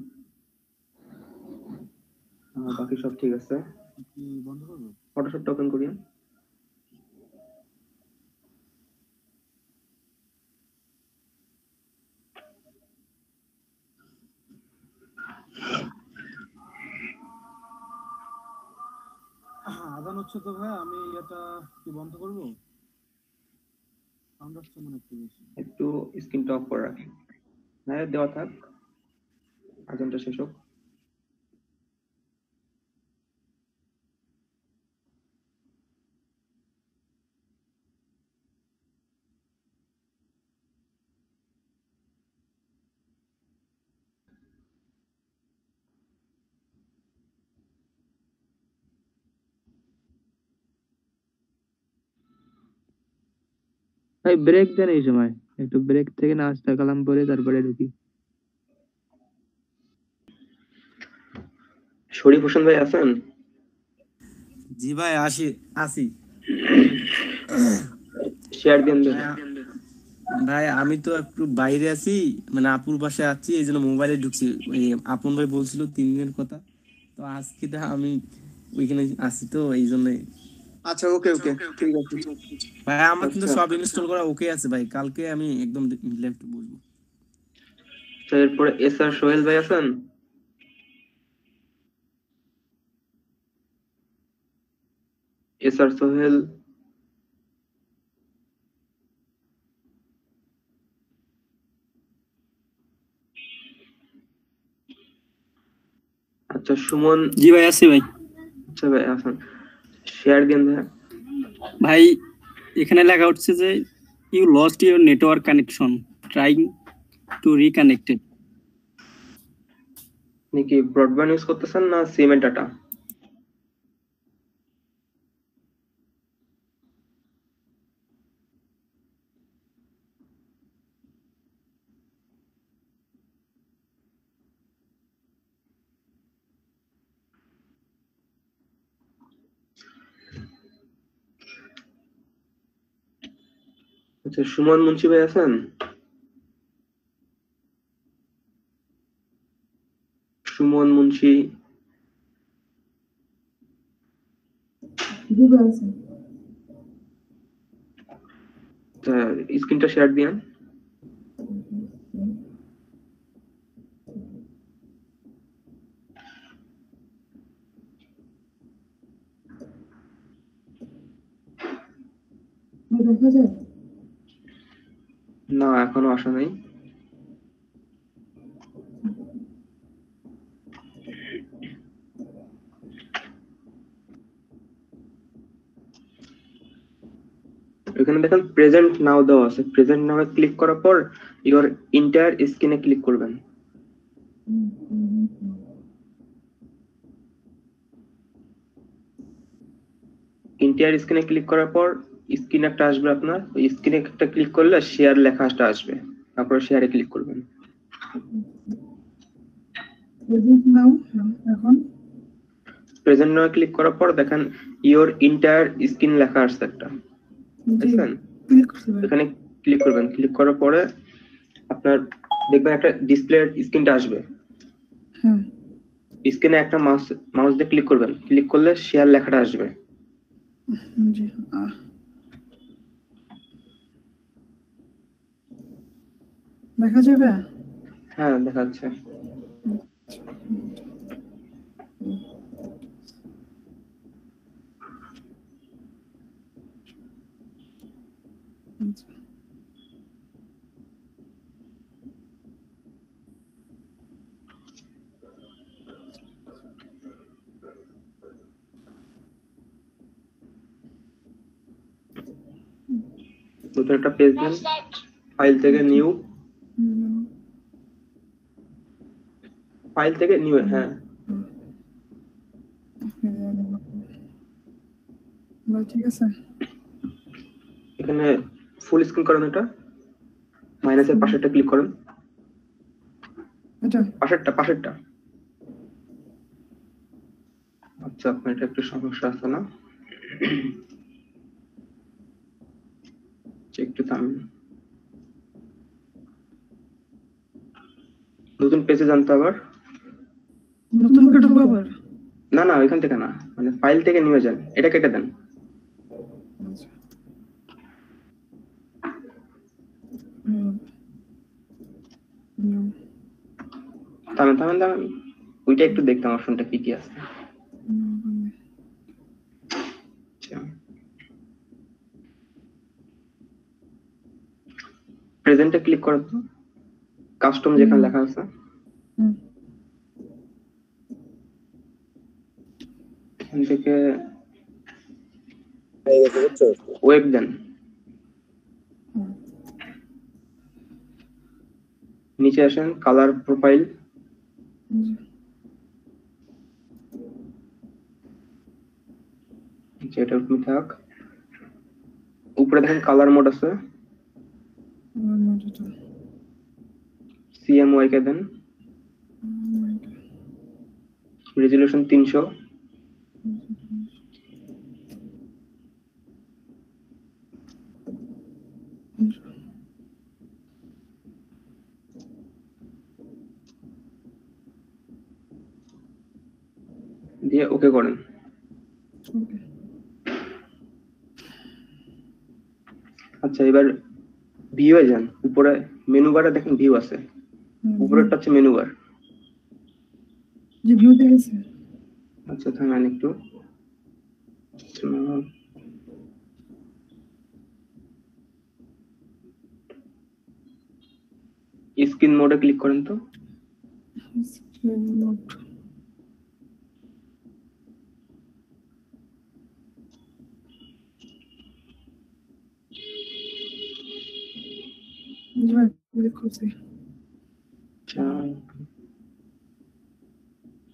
বাকি সব ঠিক আছে। ফটোশপটা ওপেন করিয়ে আদান হচ্ছে তো ভাই, আমি এটা কি বন্ধ করবো? সাউন্ড আসছে মনে একটু বেশি। একটু স্ক্রিনটা অফ করে রাখি, হ্যাঁ দেওয়া থাক, আজানটা শেষ হোক। ভাই ব্রেক দেন এই সময়, একটু ব্রেক থেকে নাস্তা কালাম করে তারপরে ঢুকি। শরীফ হোসেন ভাই আছেন? জি ভাই আসি। শেয়ার দেন দেন। ভাই আমি তো একটু বাইরে আছি, মানে আপুর বাসায় আছি, এই জন্য মোবাইলে ঢুকছি। ওই আপন ভাই বলছিল 3 দিনের কথা, তো আজকে তো আমি ওইখানে আছি, তো এই জন্য। আচ্ছা ওকে ঠিক আছে ভাই আমার কিন্তু সব ইনস্টল করা ওকে আছে ভাই, কালকে আমি একদম লেফট বলবো। এরপরে এসআর সোহেল ভাই আছেন? এসআর সোহেল, আচ্ছা সুমন। জি ভাই আছি ভাই। আচ্ছা ভাই আছেন, শেয়ার দেন ভাই। ভাই এখানে লেখা উঠছে যে you lost your network connection, trying to reconnected. নাকি ব্রডব্যান্ড ইউজ করতেছেন না সিমেন্ট ডাটা? আচ্ছা সুমন মুন্সি ভাই আছেন? সুমন মুন্সি স্ক্রিনটা শেয়ার দিন। দেখা যায় না এখনো আসা নাই। এখানে দেখেন প্রেজেন্ট নাও দেওয়া আছে, প্রেজেন্ট নাও ক্লিক করার পর ইওর এন্টায়ার স্ক্রিনে ক্লিক করবেন। এন্টায়ার স্ক্রিনে ক্লিক করার পর স্ক্রিন একটা আসবে আপনার, ওই স্ক্রিনে একটা ক্লিক করলে শেয়ার লেখাটা আসবে, তারপর শেয়ারে ক্লিক করবেন। এখন প্রেজেন্ট নাও ক্লিক করার পর দেখেন ইওর এন্টায়ার স্ক্রিন লেখা আসছে একটা, দেখছেন? এখানে ক্লিক করবেন, ক্লিক করার পরে আপনার দেখবেন একটা ডিসপ্লে স্ক্রিনটা আসবে। স্ক্রিনে একটা মাউস দিয়ে ক্লিক করবেন, ক্লিক করলে শেয়ার লেখাটা আসবে। দেখা যাবে? হ্যাঁ দেখা যাচ্ছে। নতুন একটা পেজ দেন, ফাইল থেকে নিউ, ফাইল থেকে নিউ। হ্যাঁ ঠিক আছে। এখানে ফুল স্ক্রিন করেন, এটা মাইনাসের পাশেরটা ক্লিক করেন, এটা পাশেরটা। আচ্ছা আপনার এটা একটু সমস্যা আছে না, একটু থামেন। নতুন পেজে জানতে আবার নতুন করে আবার না ওইখান থেকে না, মানে ফাইল থেকে নিয়ে যান, এটা কেটে দেন। থামেন ওইটা একটু দেখতাম অপশনটা কি আছে। প্রেজেন্টে ক্লিক করো তো, কাস্টম যেখানে লেখা আছে এখান থেকে ওয়েব দেন, নিচে আসেন কালার প্রোফাইল, এটা ওরকম থাক। উপরে দেখেন কালার মোড আছে, CMYK দেন, রেজুলেশন 300, দিয়ে ওকে করেন। আচ্ছা এবার ভিউ এ যান, উপরে মেনু বারে দেখেন ভিউ আছে, উপরেরটা হচ্ছে মেনু বার। যে ভিউ দেখেছে আচ্ছা থামেন একটু, স্ক্রিন মোডে ক্লিক করেন তো।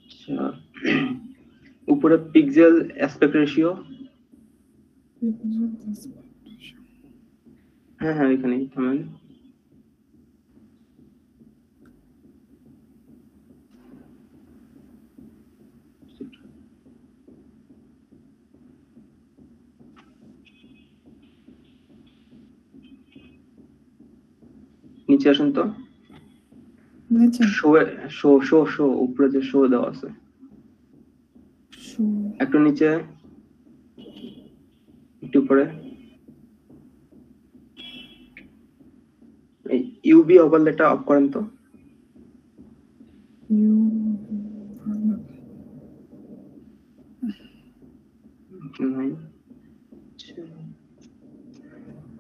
আচ্ছা উপরে পিক্সেল অ্যাসপেক্ট রেশিও, হ্যাঁ হ্যাঁ এখানেই থামেন। নিচে আসুন তো, শো শো শো উপরে যে শো দেওয়া আছে, একটু নিচে, একটু উপরে ইউবি ওভারলেটা অফ করেন তো।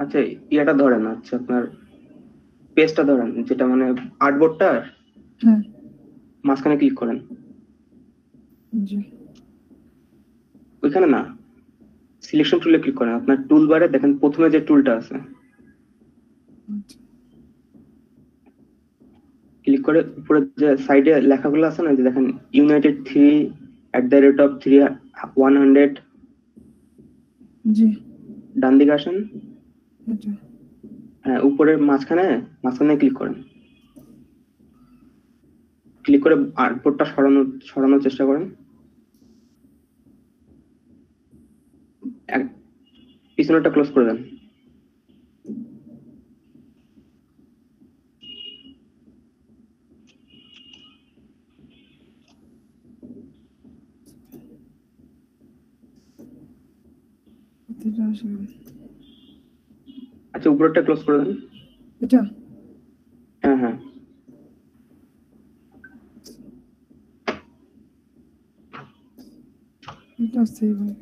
আচ্ছা ইয়াটা ধরেন, আচ্ছা আপনার পেজটা ধরেন, যেটা মানে আর্টবোর্ডটা মাঝখানে ক্লিক করেন। ওইখানে না, সিলেকশন টুলে ক্লিক করেন, আপনার টুল বারে দেখেন প্রথমে যে টুলটা আছে, ক্লিক করে উপরে যে সাইডে লেখাগুলো আছে না, যে দেখেন ইউনাইটেড 3@300, জি ডান দিকে আসেন, হ্যাঁ উপরের মাঝখানে ক্লিক করেন, ক্লিক করে আর্টবোর্ডটা সরানোর চেষ্টা করেন, পিছনেরটা ক্লোজ করে দেন। আচ্ছা উপরেরটা ক্লোজ করে দেন। এটা হ্যাঁ হ্যাঁ এটা সেভ হবে।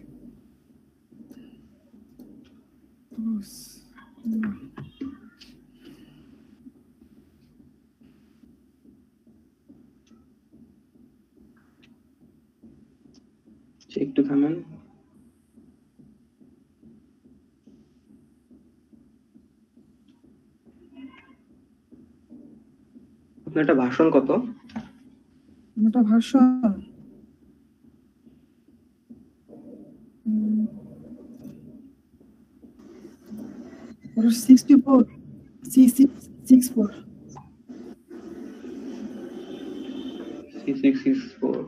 একটু থামেন। আপনার এটা ভাষণ কত? এটা ভাষণ ওটা 64 C664 C664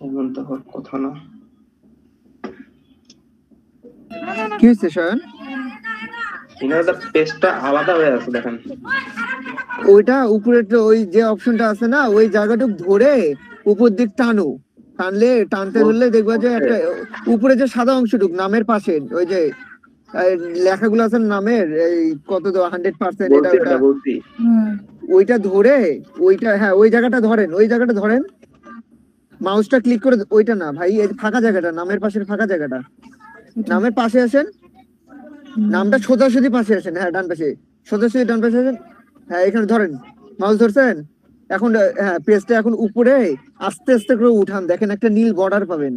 এমন তো হওয়ার কথা না। কি হয়েছে শয়ন? ইনার পেজটা আলাদা হয়ে আছে দেখেন, ওইটা উপরে ওই যে অপশনটা আছে না, ওই জায়গাটা ধরে উপর দিক টানো, টানতে ধরলে দেখবা যে একটা উপরে যে সাদা অংশটুকু নামের পাশে ওই যে লেখাগুলো আছে নামের, এই কত 100% এটা ওটা, ওইটা ধরে ওইটা, হ্যাঁ ওই জায়গাটা ধরেন, মাউসটা ক্লিক করে, ওইটা না ভাই, এই ফাঁকা জায়গাটা, নামের পাশের ফাঁকা জায়গাটা, নামের পাশে আসেন, নামটা সোজাসুজি পাশে আসেন, হ্যাঁ ডান পাশে, সোজাসুজি ডান পাশে আসেন, হ্যাঁ এখানে ধরেন, মাউস ধরছেন, এখন হ্যাঁ পেজটা এখন উপরে আস্তে আস্তে করে উঠান, দেখেন একটা নীল বর্ডার পাবেন,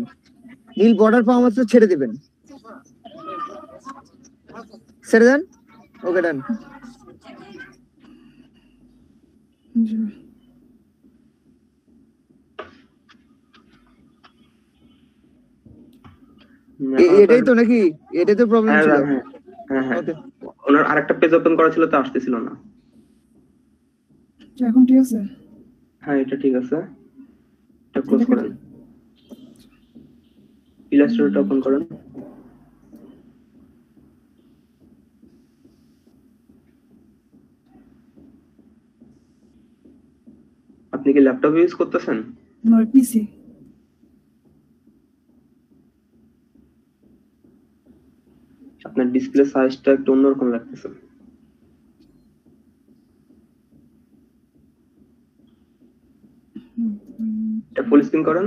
নীল বর্ডার পাওয়া মাত্র ছেড়ে দিবেন, ছেড়ে দেন, ওকে ডান। এটাই তো নাকি? এটাই তো প্রবলেম হ্যাঁ ছিল। হ্যাঁ হ্যাঁ হ্যাঁ ওকে, ওনার আরেকটা পেজ ওপেন করা ছিল তো আসতেছিল না। এখন ঠিক আছে? হ্যাঁ এটা ঠিক আছে, এটা ক্লোজ করেন, ইলাস্ট্রেটর ওপেন করেন। আপনি কি ল্যাপটপ ইউজ করতেছেন? না, পিসি। আপনার ডিসপ্লে সাইজটা একটু অন্যরকম লাগতেছে। এটা ফুল স্ক্রিন করেন।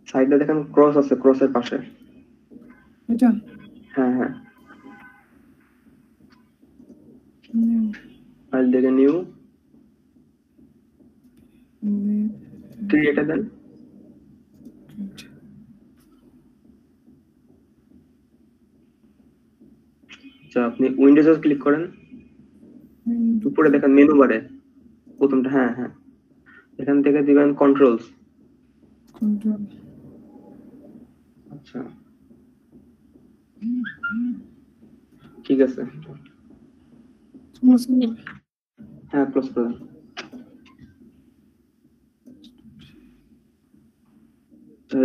সাইডে দেখেন ক্রস আছে, ক্রসের পাশে। এটা হ্যাঁ হ্যাঁ, ফাইল দেখে নিউ ক্রিয়েটে দেন। আচ্ছা আপনি উইন্ডোজে ক্লিক করেন, উপরে দেখেন মেনু বারে প্রথমটা, হ্যাঁ হ্যাঁ, এখান থেকে দিবেন কন্ট্রোলস। কন্ট্রোল। আচ্ছা ঠিক আছে, হ্যাঁ ক্লোজ করে দেন।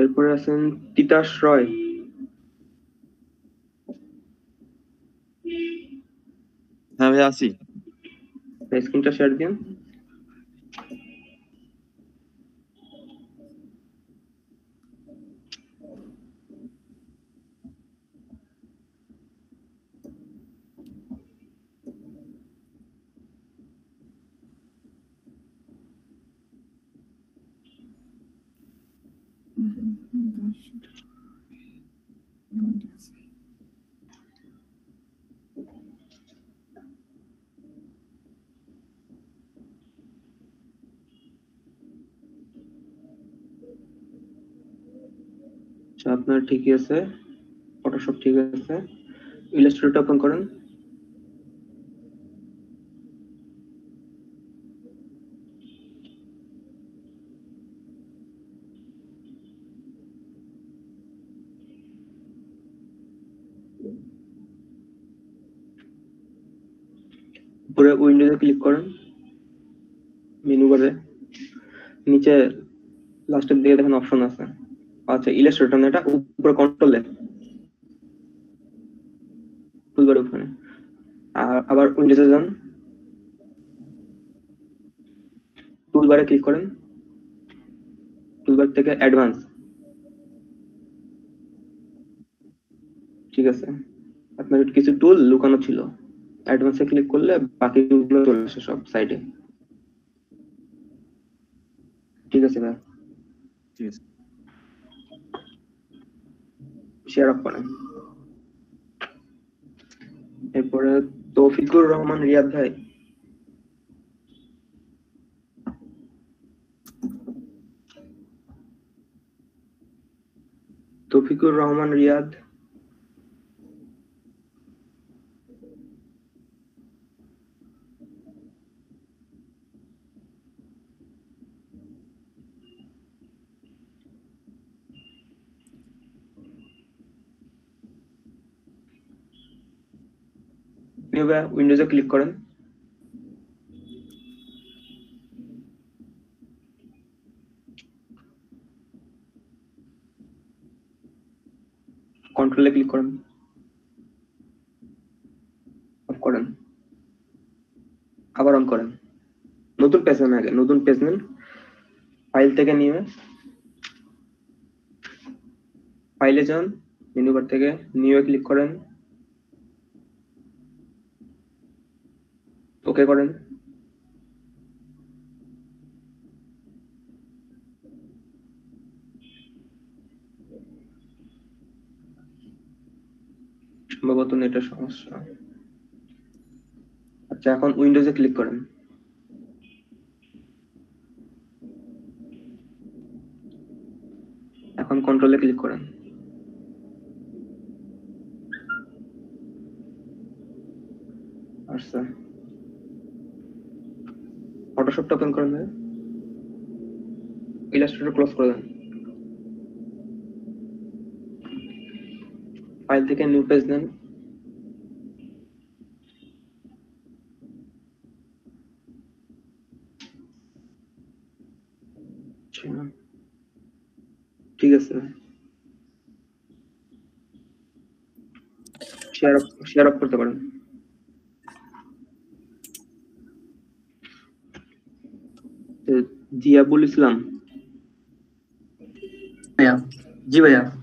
এরপরে আছেন তিতাস রয়। হ্যাঁ ভাই আছি। স্ক্রিনটা শেয়ার দিন। আচ্ছা আপনার ঠিকই আছে, ফটোশপ ঠিক আছে, ইলাস্ট্রেটর ওপেন করেন। উপরে উইন্ডোজে ক্লিক করেন, মেনু বারে নিচে লাস্টের দিকে দেখেন অপশন আছে। আচ্ছা ইলাস্ট্রেটর না, এটা উপরে কন্ট্রোলে টুলবার ওখানে, আর আবার উইন্ডোজে যান, টুলবারে ক্লিক করেন, টুলবার থেকে অ্যাডভান্স। ঠিক আছে, আপনার কিছু টুল লুকানো ছিল, অ্যাডভান্সে ক্লিক করলে বাকি টুলগুলো চলে আসে সব সাইডে। ঠিক আছে ভাই, ঠিক আছে। শেয়ার অফ করেন। এরপরে তৌফিকুর রহমান রিয়াদ ভাই। তৌফিকুর রহমান রিয়াদ। উইন্ডোজে ক্লিক করেন, কন্ট্রোলে ক্লিক করেন, অফ করেন, আবার অন করেন। নতুন পেজ নেন, আগে নতুন পেজ নেন, ফাইল থেকে নিয়ে ফাইলে যান, মেনু বার থেকে নিউ এ ক্লিক করেন, ওকে করেন। সম্ভবত নেটের সমস্যা। আচ্ছা এখন উইন্ডোজে ক্লিক করেন, এখন কন্ট্রোলে ক্লিক করেন। আচ্ছা ফটোশপটা ওপেন করেন। ইলাস্ট্রেটর ক্লোজ করে দেন। ফাইল থেকে নিউ পেজ নেন। ঠিক আছে, শেয়ার অফ করতে পারেন। জিয়াবুল ইসলাম। জি ভাইয়া।